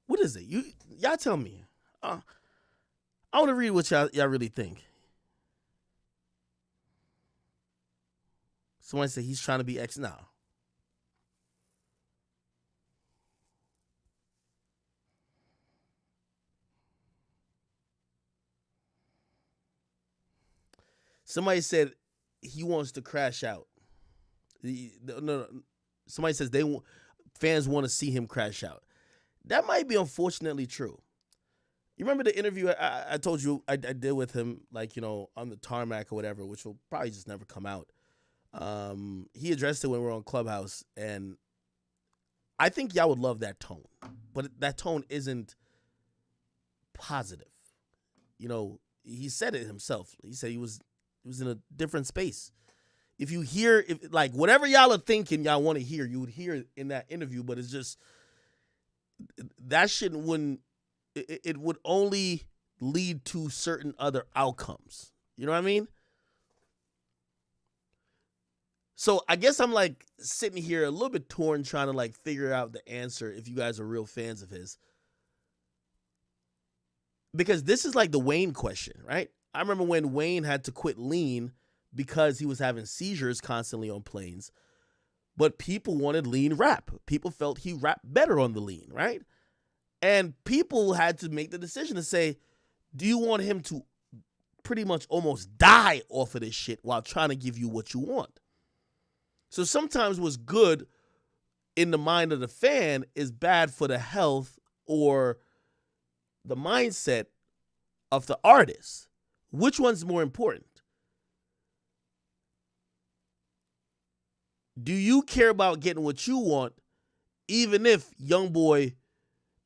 What is it? Y'all tell me. I want to read what y'all really think. Someone said he's trying to be X now. Somebody said he wants to crash out. No. Somebody says fans want to see him crash out. That might be unfortunately true. You remember the interview I told you I did with him, like, you know, on the tarmac or whatever, which will probably just never come out. He addressed it when we were on Clubhouse, and I think y'all would love that tone, but that tone isn't positive. You know, he said it himself. He said he was in a different space. If you hear, like whatever y'all are thinking, y'all want to hear, you would hear it in that interview. But it's just that shit wouldn't. It would only lead to certain other outcomes. You know what I mean? So I guess I'm like sitting here a little bit torn, trying to like figure out the answer if you guys are real fans of his. Because this is like the Wayne question, right? I remember when Wayne had to quit lean because he was having seizures constantly on planes. But people wanted lean rap. People felt he rapped better on the lean, right? And people had to make the decision to say, do you want him to pretty much almost die off of this shit while trying to give you what you want? So sometimes what's good in the mind of the fan is bad for the health or the mindset of the artist. Which one's more important? Do you care about getting what you want even if Youngboy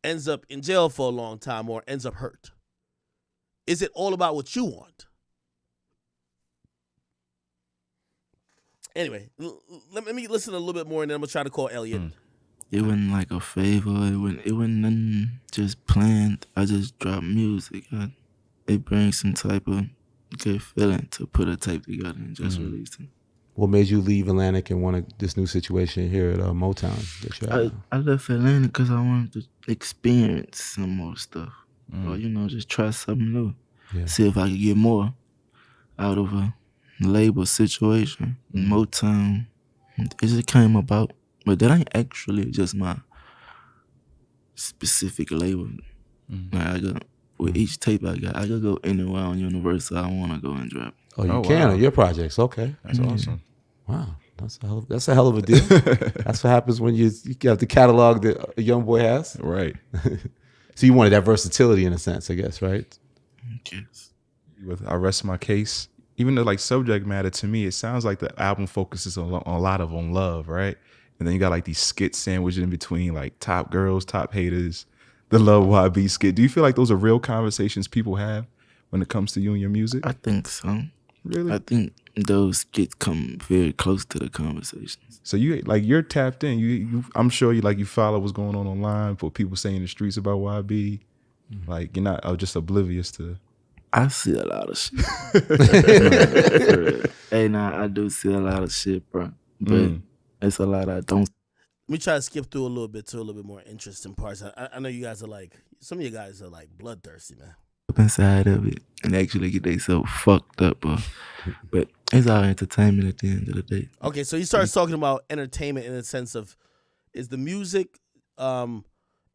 ends up in jail for a long time or ends up hurt? Is it all about what you want? Anyway, let me listen a little bit more, and then I'm going to try to call Elliot. It wasn't like a favor. It wasn't nothing just planned. I just dropped music. It brings some type of good feeling to put a tape together and just release it. What made you leave Atlantic and want this new situation here at Motown? I left Atlantic because I wanted to experience some more stuff. Or, you know, just try something new. Yeah. See if I could get more out of a label situation. Motown, it just came about. But that ain't actually just my specific label. Like with each tape I could go anywhere on Universal I want to go and drop. Oh, you can on your projects. Okay. That's awesome. Wow. That's a hell of a deal. That's what happens when you have the catalog that a young boy has. Right. So you wanted that versatility in a sense, I guess, right? Yes. With I Rest My Case, even though like subject matter to me, it sounds like the album focuses on a lot of love, right? And then you got like these skits sandwiched in between, like top girls, top haters, the Love YB skit. Do you feel like those are real conversations people have when it comes to you and your music? I think so. Really? I think those skits come very close to the conversations. So you're tapped in. You I'm sure you follow what's going on online, what people say in the streets about YB. Like you're not just oblivious to. I see a lot of shit. Hey, I do see a lot of shit, bro. But it's a lot I don't. Let me try to skip through a little bit to a little bit more interesting parts. I know you guys are like, some of you guys are like bloodthirsty, man. Up inside of it and actually get themselves fucked up, bro. But it's all entertainment at the end of the day. Okay, so he starts talking about entertainment in the sense of, is the music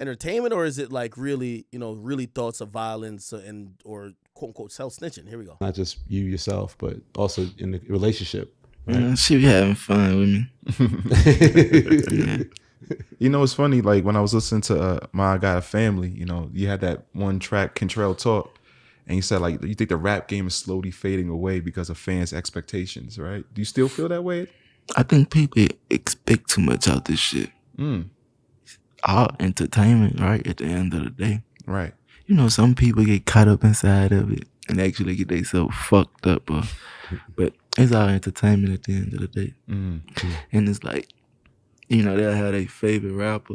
entertainment, or is it like really, really thoughts of violence and or quote unquote self-snitching? Here we go. Not just you yourself, but also in the relationship. Right? She be having fun with me. Yeah. You know, it's funny, like when I was listening to My I Got a Family, you had that one track, Contrail Talk, And you said like you think the rap game is slowly fading away because of fans' expectations, right? Do you still feel that way? I think people expect too much out this shit. All entertainment, right? At the end of the day, right? You know, some people get caught up inside of it and actually get themselves fucked up, but it's all entertainment at the end of the day. And it's like, you know, they'll have their favorite rapper,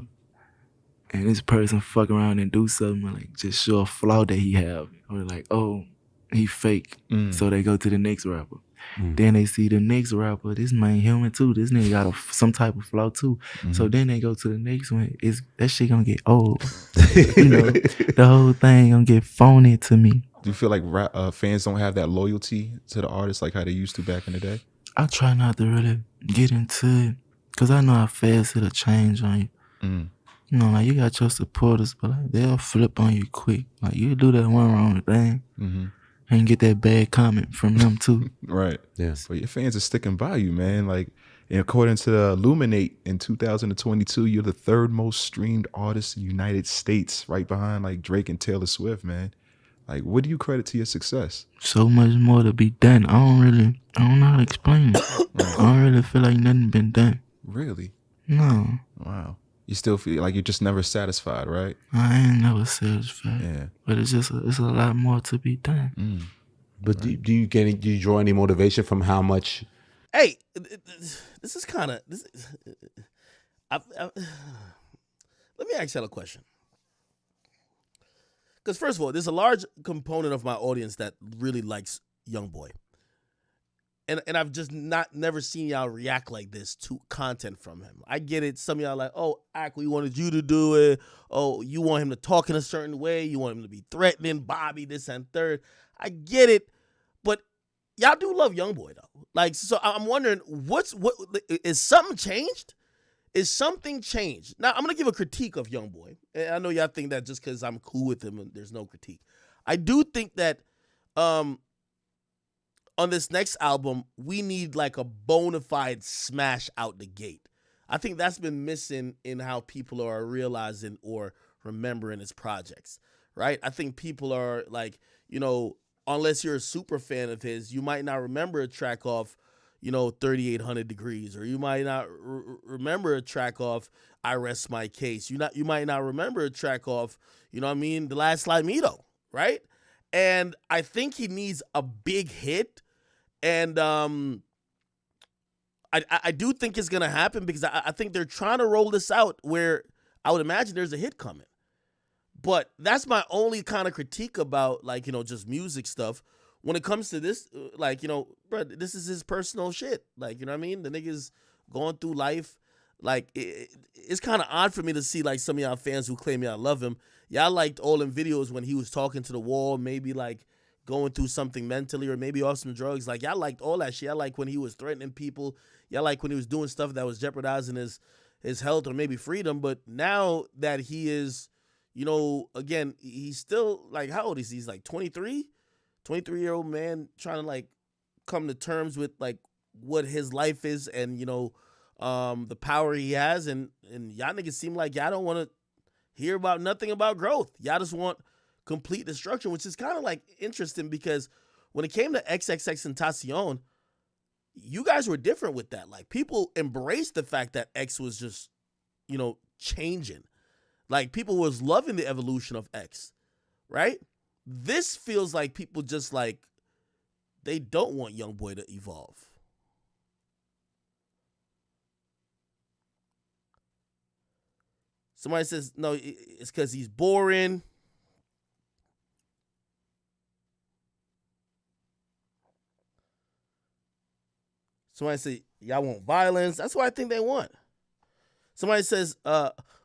and this person fuck around and do something like just show a flaw that he have, or like, oh, he fake, so they go to the next rapper. Then they see the next rapper, this man human too. This nigga got some type of flaw too. So then they go to the next one. That shit gonna get old. You know, the whole thing gonna get phony to me. Do you feel like fans don't have that loyalty to the artist like how they used to back in the day? I try not to really get into it because I know how fast it'll change on you. You know, like you got your supporters, but like they'll flip on you quick. Like you do that one wrong thing. And get that bad comment from them too. Right. Yes. But your fans are sticking by you, man. Like, according to Illuminate in 2022, you're the third most streamed artist in the United States, right behind like Drake and Taylor Swift, man. Like, what do you credit to your success? So much more to be done. I don't know how to explain it. I don't really feel like nothing been done. Really? No. Wow. You still feel like you're just never satisfied, right? I ain't never satisfied. Yeah. But it's a lot more to be done. But do you draw any motivation from how much? Hey, this is kind of let me ask y'all a question. Because first of all, there's a large component of my audience that really likes YoungBoy. And I've just never seen y'all react like this to content from him. I get it. Some of y'all like, oh, Ak, we wanted you to do it. Oh, you want him to talk in a certain way. You want him to be threatening, Bobby, this and third. I get it. But y'all do love YoungBoy, though. Like, so I'm wondering, what is something changed? Is something changed? Now, I'm going to give a critique of YoungBoy. And I know y'all think that just because I'm cool with him, there's no critique. I do think that on this next album, we need like a bona fide smash out the gate. I think that's been missing in how people are realizing or remembering his projects, right? I think people are like, you know, unless you're a super fan of his, you might not remember a track off, you know, 3800 Degrees, or you might not remember a track off I Rest My Case. You might not remember a track off, you know what I mean, The Last Limito, right? And I think he needs a big hit. And I do think it's going to happen because I think they're trying to roll this out where I would imagine there's a hit coming. But that's my only kind of critique about, like, you know, just music stuff. When it comes to this, like, you know, bro, this is his personal shit. Like, you know what I mean? The nigga's going through life. Like, it's kind of odd for me to see, like, some of y'all fans who claim y'all love him. Y'all liked all them videos when he was talking to the wall, maybe, like, going through something mentally or maybe off some drugs. Like, y'all liked all that shit. Y'all like when he was threatening people. Y'all like when he was doing stuff that was jeopardizing his health or maybe freedom. But now that he is, you know, again, he's still, like, how old is he? He's like 23? 23-year-old man trying to, like, come to terms with, like, what his life is and, you know, the power he has. And y'all niggas seem like y'all don't want to hear about nothing about growth. Y'all just want complete destruction, which is kind of like interesting because when it came to XXXTentacion, you guys were different with that. Like, people embraced the fact that X was just, you know, changing. Like, people was loving the evolution of X, right? This feels like people just like, they don't want YoungBoy to evolve. Somebody says, no, it's because he's boring. Somebody say, y'all want violence. That's what I think they want. Somebody says,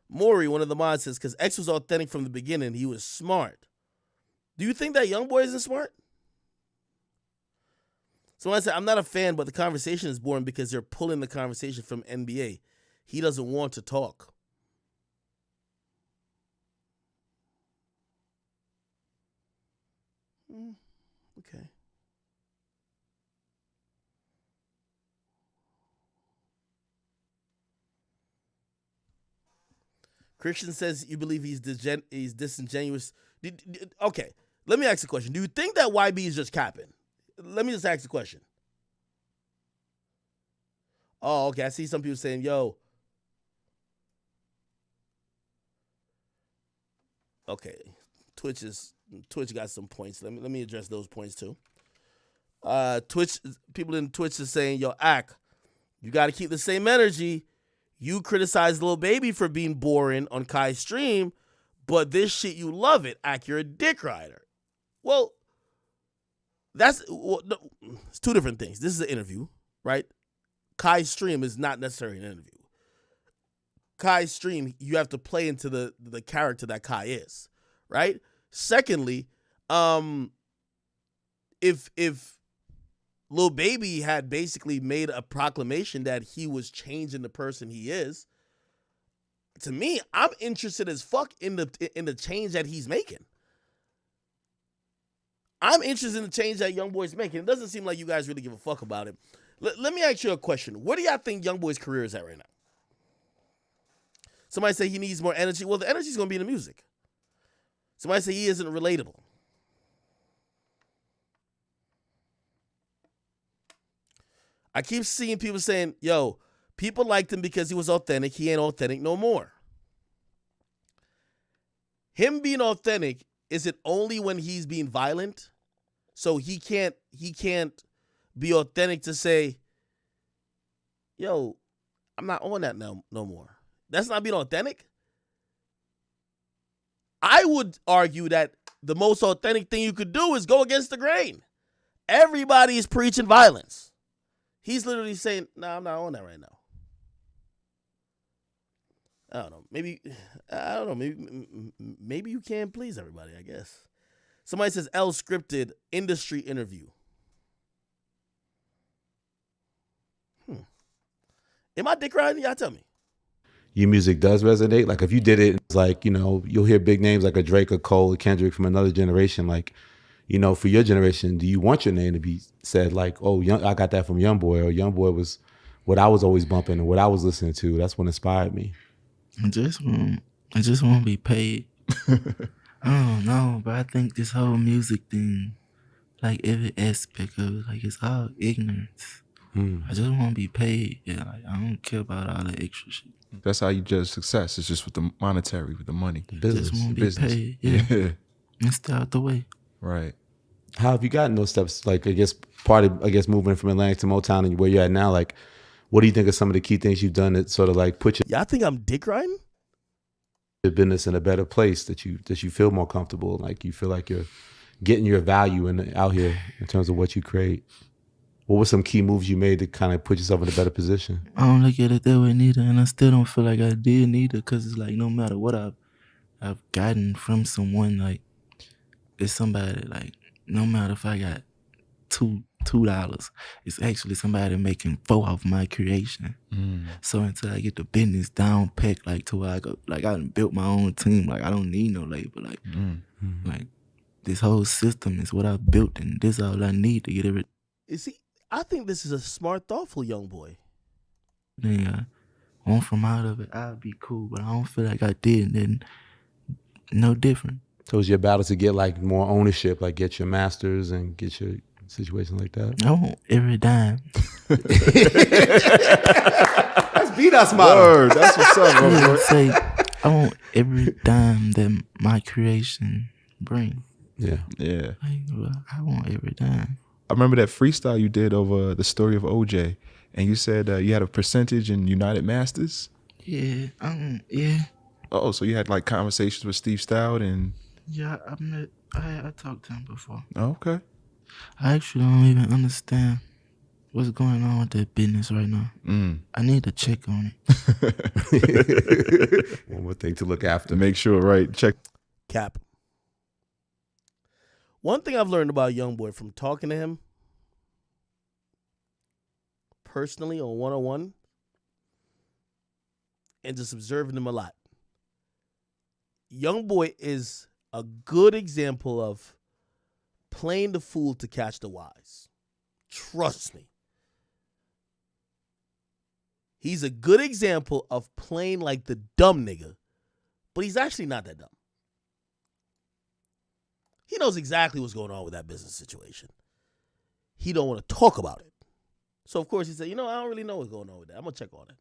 Maury, one of the mods says, because X was authentic from the beginning. He was smart. Do you think that YoungBoy isn't smart? Somebody said, I'm not a fan, but the conversation is boring because they're pulling the conversation from NBA. He doesn't want to talk. Okay. Christian says you believe he's disingenuous. Okay, Let me ask a question. Do you think that YB is just capping? Let me just ask the question. Oh, okay. I see some people saying, yo. Okay. Twitch got some points. Let me address those points too. People in Twitch are saying, yo, Ak, you got to keep the same energy. You criticize Lil Baby for being boring on Kai's stream, but this shit, you love it. Ak, you're a dick rider. Well, it's two different things. This is an interview, right? Kai's stream is not necessarily an interview. Kai's stream, you have to play into the character that Kai is, right? Secondly, if Lil Baby had basically made a proclamation that he was changing the person he is, to me, I'm interested as fuck in the change that he's making. I'm interested in the change that YoungBoy's making. It doesn't seem like you guys really give a fuck about it. Let me ask you a question. Where do y'all think YoungBoy's career is at right now? Somebody say he needs more energy. Well, the energy's going to be in the music. Somebody say he isn't relatable. I keep seeing people saying, yo, people liked him because he was authentic. He ain't authentic no more. Him being authentic, is it only when he's being violent? So he can't be authentic to say, yo, I'm not on that no more. That's not being authentic. I would argue that the most authentic thing you could do is go against the grain. Everybody is preaching violence. He's literally saying, no, I'm not on that right now. I don't know. Maybe you can't please everybody, I guess. Somebody says L scripted industry interview. Am I dick riding? Y'all tell me. Your music does resonate. Like if you did it, it's like, you know, you'll hear big names like a Drake, a Cole, a Kendrick from another generation. Like, you know, for your generation, do you want your name to be said like, oh, I got that from YoungBoy, or YoungBoy was what I was always bumping and what I was listening to. That's what inspired me. I just want to be paid. I don't know, but I think this whole music thing, like every aspect of it, like it's all ignorance. I just want to be paid. Yeah, like, I don't care about all the extra shit. That's how you judge success. It's just with the monetary, with the money. Business. Just want to be paid. Yeah. And stay out the way. Right. How have you gotten those steps? Like, I guess moving from Atlantic to Motown and where you're at now, like, what do you think are some of the key things you've done that sort of like put y'all think I'm dick riding? Your business in a better place, that you feel more comfortable, like you feel like you're getting your value out here in terms of what you create. What were some key moves you made to kind of put yourself in a better position? I don't look at it that way neither, and I still don't feel like I did neither, because it's like no matter what I've gotten from someone, like it's somebody, like no matter if I got $2, it's actually somebody making $4 off my creation. So until I get the business down packed, like to where I go, like I done built my own team, like I don't need no label, like like this whole system is what I built, and this is all I need to get everything. You see, I think this is a smart, thoughtful young boy. Yeah, I want from out of it, I'll be cool, but I don't feel like I did, then no different. So it was your battle to get like more ownership, like get your masters and get your situation like that? I want every dime. That's B-Dot's model. Word, that's what's up, bro. Say, I want every dime that my creation bring. Yeah. Like, I want every dime. I remember that freestyle you did over the story of OJ, and you said you had a percentage in United Masters. Yeah. Yeah. Oh, so you had like conversations with Steve Stout and. Yeah, I talked to him before. Oh, okay. I actually don't even understand what's going on with that business right now. I need to check on it. One more thing to look after. Make sure, right? Check. Cap. One thing I've learned about YoungBoy from talking to him personally on one-on-one and just observing him a lot. YoungBoy is a good example of playing the fool to catch the wise. Trust me. He's a good example of playing like the dumb nigga, but he's actually not that dumb. He knows exactly what's going on with that business situation. He don't want to talk about it. So, of course, he said, I don't really know what's going on with that. I'm going to check on it.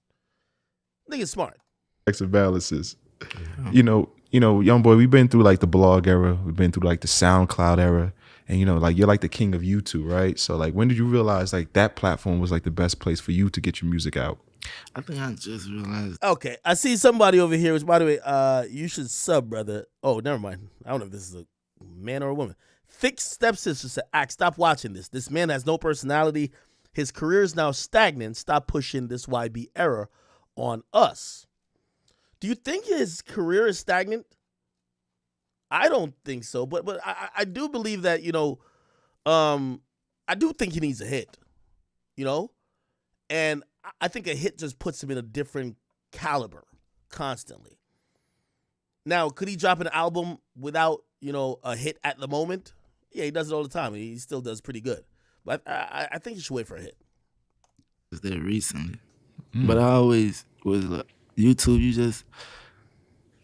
Nigga's smart. Checks and balances. You know, young boy, we've been through like the blog era. We've been through like the SoundCloud era. And, like you're like the king of YouTube, right? So like when did you realize like that platform was like the best place for you to get your music out? I think I just realized. Okay, I see somebody over here, which, by the way, you should sub, brother. Oh, never mind. I don't know if this is a man or a woman. Thick Stepsister said, Ack, stop watching this. This man has no personality. His career is now stagnant. Stop pushing this YB era on us. Do you think his career is stagnant? I don't think so, but I do believe that, I do think he needs a hit, and I think a hit just puts him in a different caliber constantly. Now, could he drop an album without, a hit at the moment? Yeah, he does it all the time. He still does pretty good. But I think you should wait for a hit. Was there recently. But I always was like, YouTube,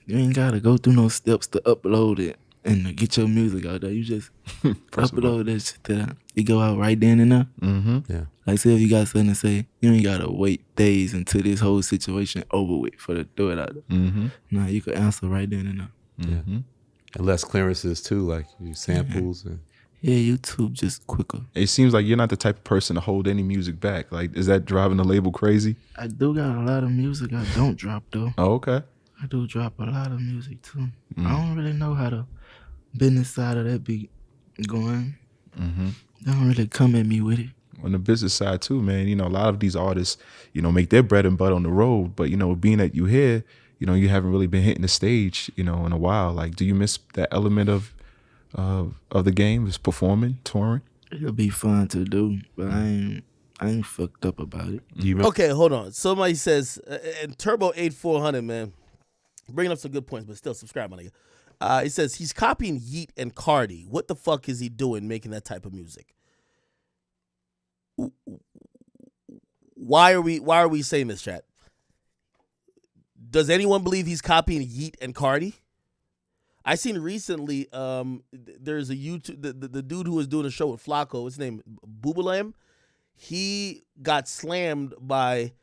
you ain't got to go through no steps to upload it and to get your music out there. You just upload that shit there. It go out right then and there. Mm-hmm. Yeah. Like, say if you got something to say, you ain't got to wait days until this whole situation over with for to throw it out there. Mm-hmm. Nah, you could answer right then and there. Mm-hmm. And less clearances too, like samples. And yeah, YouTube just quicker. It seems like you're not the type of person to hold any music back. Like, is that driving the label crazy? I do got a lot of music I don't drop, though. Oh, okay. I do drop a lot of music, too. I don't really know how the business side of that be going. Mm-hmm. They don't really come at me with it. On the business side, too, man, a lot of these artists, make their bread and butter on the road. But, being that you here, you haven't really been hitting the stage, in a while. Like, do you miss that element of the game, is performing, touring? It'll be fun to do, but I ain't fucked up about it. Okay, hold on. Somebody says, and Turbo 8400, man, bringing up some good points, but still subscribe, my nigga. He says he's copying Yeet and Cardi. What the fuck is he doing making that type of music? Why are we saying this, chat? Does anyone believe he's copying Yeet and Cardi? I seen recently, there's a YouTube, the dude who was doing a show with Flacco, his name, Boobalam, he got slammed by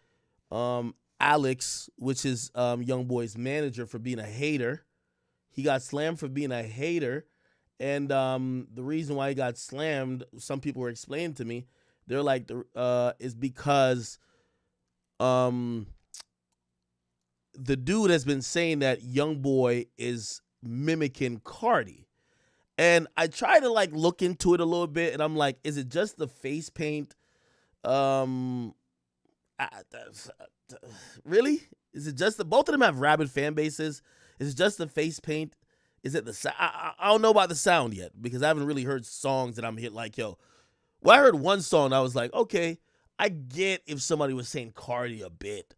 Alex, which is Young Boy's manager, for being a hater. He got slammed for being a hater, and the reason why he got slammed, some people were explaining to me, they're like, is because the dude has been saying that Young Boy is mimicking Cardi. And I try to look into it a little bit, and I'm like, is it just the face paint? Really? Is it just both of them have rabid fan bases? Is it just the face paint? Is it the I don't know about the sound yet, because I haven't really heard songs that I'm hit like, yo. Well, I heard one song, I was like, okay, I get if somebody was saying Cardi a bit,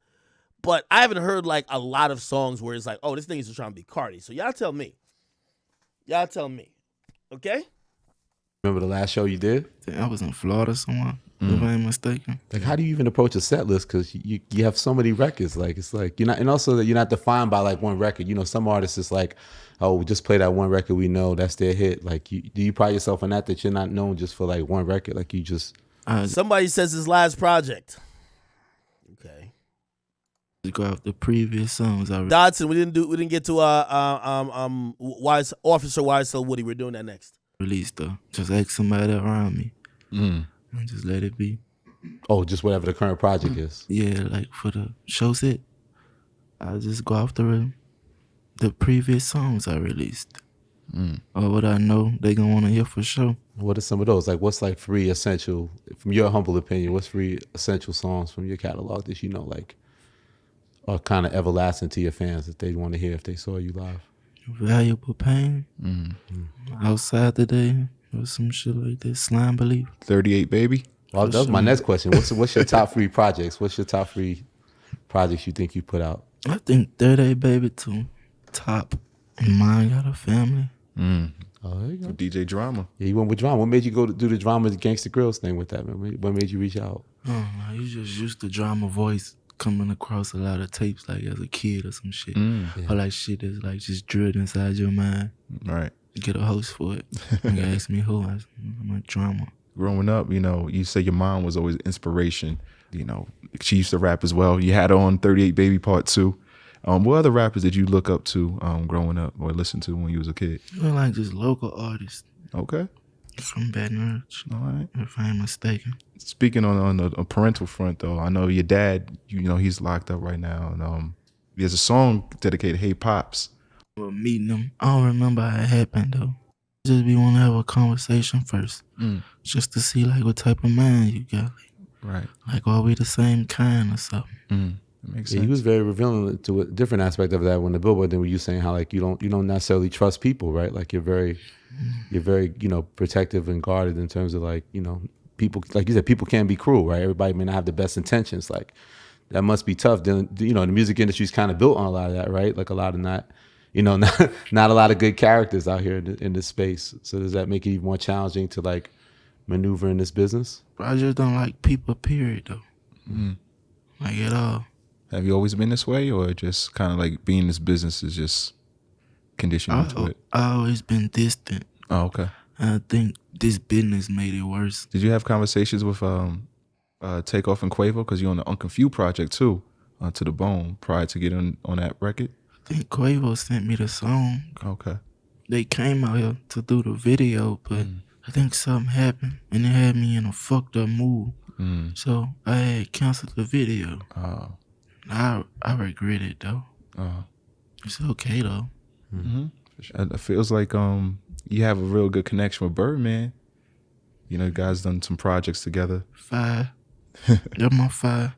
but I haven't heard a lot of songs where it's like, oh, this nigga's just trying to be Cardi. So y'all tell me. Okay? Remember the last show you did? I was in Florida somewhere, if I ain't mistaken. Like, how do you even approach a set list? Because you have so many records. Like, it's like you're not, and also that you're not defined by one record. Some artists is like, oh, we just play that one record we know, that's their hit. Like, do you pride yourself on that you're not known just for one record? Like, you just somebody says his last project. Okay. Go off the previous songs already. Dodson, we didn't get to Officer YSL Woody. We're doing that next. Release though. Just ask somebody around me. And just let it be. Oh, just whatever the current project is. Yeah, for the show set, I just go off the previous songs I released. Or what I know they gonna want to hear for sure. What are some of those? What's 3 essential, from your humble opinion, what's 3 essential songs from your catalog that are kind of everlasting to your fans that they want to hear if they saw you live? Valuable Pain. Outside Today, or some shit like that. Slime Belief. 38 Baby. Well, that was my next question. What's your top 3 projects? What's your top 3 projects you think you put out? I think 38 Baby too. Top. And Mine Got a Family. Oh, there you go. For DJ Drama. Yeah, you went with Drama. What made you go to do the Drama Gangsta Grills thing with that, man? What made you reach out? Oh, no, you just used the Drama voice coming across a lot of tapes as a kid or some shit. Yeah. Or shit that's just drilled inside your mind. Right. get a host for it. You ask me who, I'm a drama. Growing up, you know, you say your mom was always inspiration. You know, she used to rap as well. You had her on 38 Baby Part 2. What other rappers did you look up to growing up or listen to when you was a kid? Well, like just local artists. Okay. From Baton Rouge. All right. If I ain't mistaken. Speaking on a parental front, though, I know your dad, you know, he's locked up right now. And he has a song dedicated, Hey Pops. Well, meeting him, I don't remember how it happened, though. Just be want to have a conversation first. Just to see, like, what type of mind you got. Right. Like, are we the same kind or something? That makes sense. He was very revealing to a different aspect of that when the Billboard then were you saying how like you don't necessarily trust people, right? Like you're very, you know, protective and guarded in terms of like, you know, people, like you said, people can be cruel, right? Everybody may not have the best intentions. Like that must be tough. Then, you know, the music industry is kind of built on a lot of that, right? Like a lot of not a lot of good characters out here in this space. So does that make it even more challenging to like maneuver in this business? I just don't like people, period, though. Like at all. Have you always been this way, or just kind of like being in this business is just conditioned into it? I always been distant. Oh, okay. I think this business made it worse. Did you have conversations with Takeoff and Quavo? Because you're on the Unconfused project too, To the Bone, prior to getting on that record? I think Quavo sent me the song. Okay. They came out here to do the video, but I think something happened, and it had me in a fucked up mood. So I had canceled the video. Oh. I regret it, though. It's okay, though. It feels like you have a real good connection with Birdman. You know, you guys done some projects together. 5. You're my 5.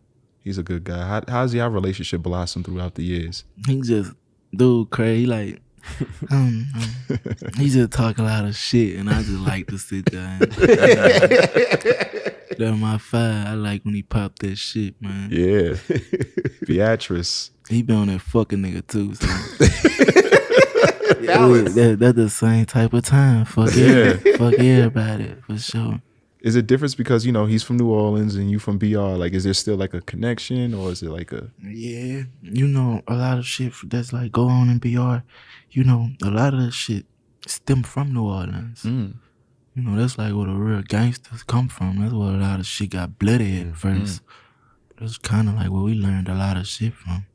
He's a good guy. How's your relationship blossomed throughout the years? He just, dude, crazy. Like, he just talk a lot of shit, and I just like to sit there. That's my 5. I like when he pop that shit, man. Yeah. Beatrice. He been on that fucking nigga, too. So. That's the same type of time. Fuck everybody, for sure. Is it difference because, you know, he's from New Orleans and you from BR? Like, is there still like a connection, or is it like a... Yeah. You know, a lot of shit that's like go on in BR, you know, a lot of that shit stem from New Orleans. You know, that's like where the real gangsters come from. That's where a lot of shit got bloody at first. That's kind of like where we learned a lot of shit from.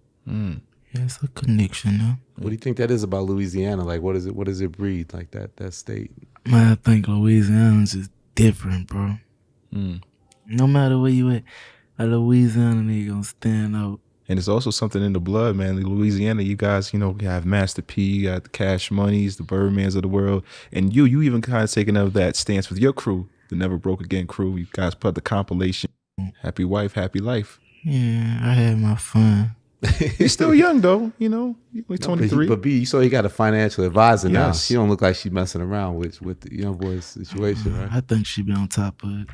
Yeah, it's a connection, though. What do you think that is about Louisiana? Like, what does it breed, like that state? Man, I think Louisiana's just different, bro. No matter where you at, a Louisiana nigga gonna stand out. And it's also something in the blood, man. Louisiana, you guys, you know, you have Master P, you got the Cash Moneys, the Birdmans of the world. And you even kind of taking up that stance with your crew, the Never Broke Again crew. You guys put the compilation, Happy Wife, Happy Life. Yeah, I had my fun. He's still young, though, you know. He's 23. But B, so he got a financial advisor now. She don't look like she's messing around with the young boy's situation, right? I think she be on top of it.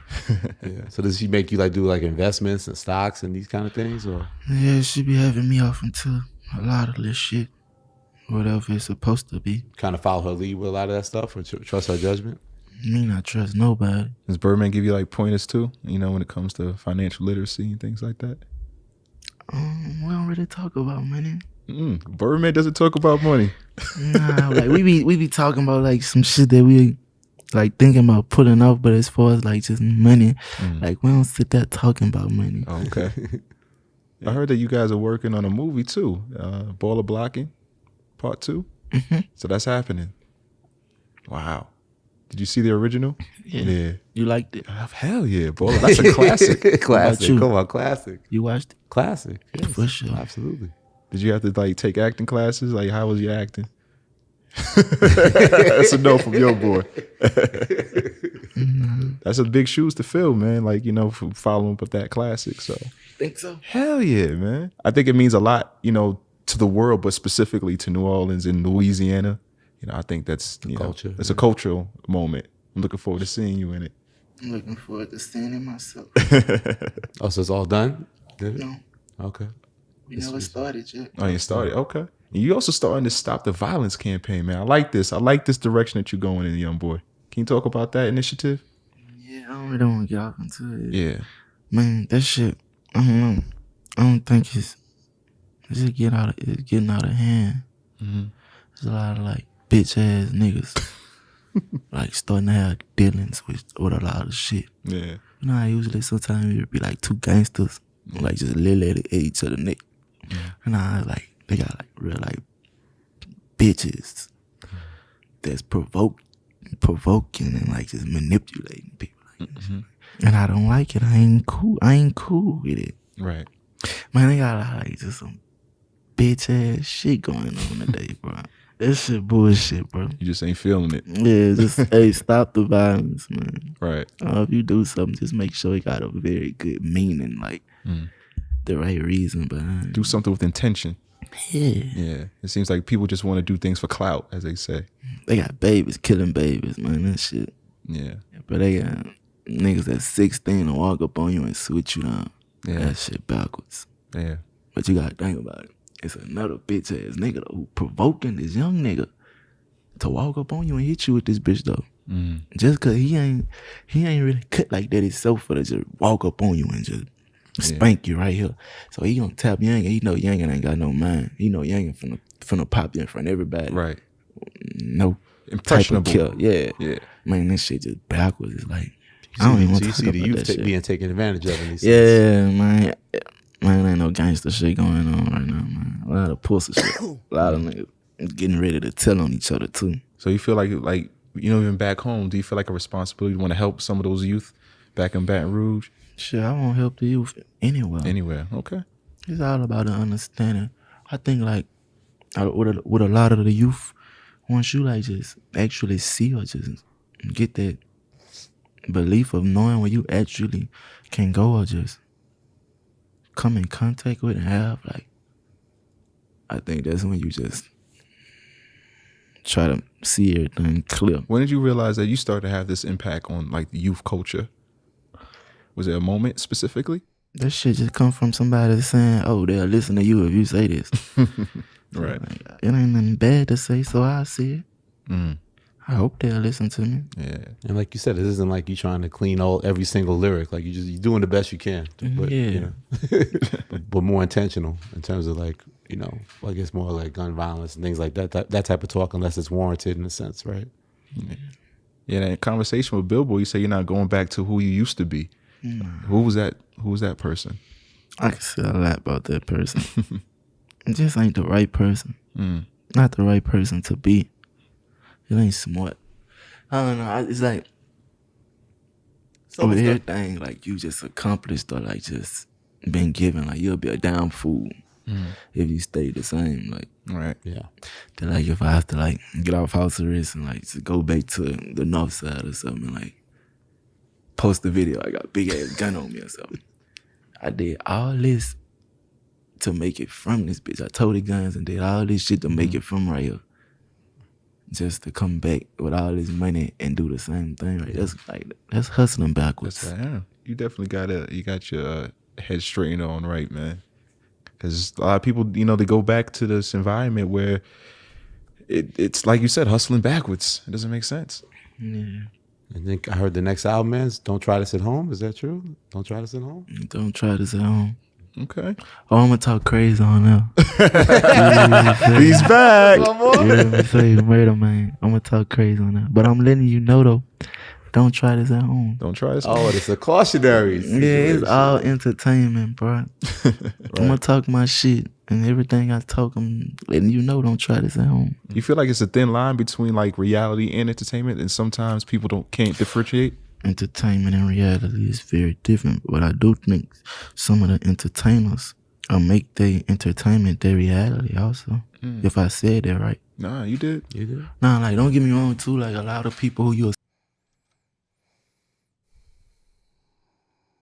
Yeah. So does she make you like do like investments and stocks and these kind of things, or? Yeah, she be having me off into a lot of this shit, whatever it's supposed to be. Kind of follow her lead with a lot of that stuff, or trust her judgment? Me not trust nobody. Does Birdman give you like pointers too? You know, when it comes to financial literacy and things like that? We don't really talk about money. Birdman doesn't talk about money. Nah, like we be talking about like some shit that we like thinking about putting off, but as far as like just money, like we don't sit there talking about money. Oh, okay. I heard that you guys are working on a movie too, Baller Blocking, Part 2. So that's happening. Wow. Did you see the original? Yeah. You liked it? Hell yeah, Baller. That's a classic. Classic. Come on, classic. You watched it? Classic. Yes, for sure. Absolutely. Did you have to like take acting classes? Like, how was your acting? That's a no from your boy. That's a big shoes to fill, man. Like, you know, for following up with that classic. So think so? Hell yeah, man. I think it means a lot, you know, to the world, but specifically to New Orleans and Louisiana. You know, I think that's culture. It's a cultural moment. I'm looking forward to seeing you in it. I'm looking forward to seeing it myself. Oh, so it's all done? No. Okay. We never started yet. Oh, you started? Okay. And you also starting to Stop the Violence campaign, man. I like this. I like this direction that you're going in, young boy. Can you talk about that initiative? Yeah, I don't really want to get off into it. Yeah. Man, that shit, I don't know. I don't think it's getting out of hand. There's a lot of like bitch ass niggas like starting to have dealings with a lot of shit. Yeah. You know how usually sometimes it would be like two gangsters, like just literally at each other neck. And I like they got like real like bitches that's provoking and like just manipulating people. Like and I don't like it. I ain't cool with it. Right. Man, they got like just some bitch ass shit going on today, bro. That shit bullshit, bro. You just ain't feeling it. Yeah, just hey, stop the violence, man. Right. If you do something, just make sure it got a very good meaning, like the right reason behind. Do something with intention. Yeah. Yeah. It seems like people just want to do things for clout, as they say. They got babies killing babies, man. That shit. Yeah. But they got niggas that's 16 and walk up on you and switch you down. Yeah. That shit backwards. Yeah. But you gotta think about it. It's another bitch ass nigga though, who provoking this young nigga to walk up on you and hit you with this bitch though. Just cause he ain't really cut like that himself for to just walk up on you and just spank you right here. So he gonna tap Youngin. He know Youngin ain't got no mind. He know Youngin finna pop you in front of everybody. Right. No. Impressionable. Type of kill. Yeah. Yeah. Man, this shit just backwards. It's like I don't even want to see the youth being taken advantage of in these yeah, man. Man, ain't no gangster shit going on right now, man. A lot of pussy shit. A lot of niggas getting ready to tell on each other too. So you feel like even back home, do you feel like a responsibility to want to help some of those youth back in Baton Rouge? Shit, I want to help the youth anywhere. Anywhere, okay. It's all about the understanding. I think like with a lot of the youth, once you like just actually see or just get that belief of knowing where you actually can go or just come in contact with and have, like, I think that's when you just try to see everything clear. When did you realize that you started to have this impact on like the youth culture? Was there a moment specifically? That shit just come from somebody saying, oh, they'll listen to you if you say this. Right. Like, it ain't nothing bad to say, so I see it. I hope they'll listen to me. Yeah. And like you said, it isn't like you trying to clean every single lyric. Like you're doing the best you can. But, you know, but more intentional in terms of like, you know, I guess more like gun violence and things like that. That type of talk, unless it's warranted in a sense, right? Yeah. That conversation with Billboard, you say you're not going back to who you used to be. Who was that? Who was that person? I can say a lot about that person. It just ain't the right person. Not the right person to be. It ain't smart. I don't know. It's like with everything, like you just accomplished or like just been given. Like you'll be a damn fool if you stay the same. Like right, yeah. Then like if I have to like get off house arrest and like to go back to the north side or something, like post the video, I got a big ass gun on me or something. I did all this to make it from this bitch. I told the guns and did all this shit to make it from right here. Just to come back with all this money and do the same thing. Right? That's hustling backwards. You definitely got your head straightened on right, man. Because a lot of people, you know, they go back to this environment where it's like you said, hustling backwards. It doesn't make sense. Yeah. I think I heard the next album is Don't Try This at Home. Is that true? Don't try this at home? Don't try this at home. Okay. Oh, I'm gonna talk crazy on them. He's back. Yeah, say murder, man. I'm gonna talk crazy on that. But I'm letting you know though, don't try this at home. Don't try this. Oh, it's a cautionary situation. Yeah, it's all entertainment, bro. Right. I'm gonna talk my shit and everything I talk. I'm letting you know, don't try this at home. You feel like it's a thin line between like reality and entertainment, and sometimes people can't differentiate. Entertainment and reality is very different, but I do think some of the entertainers make their entertainment their reality also. If I said that right. Nah, you did. You did. Nah, like don't get me wrong too. Like a lot of people who you'll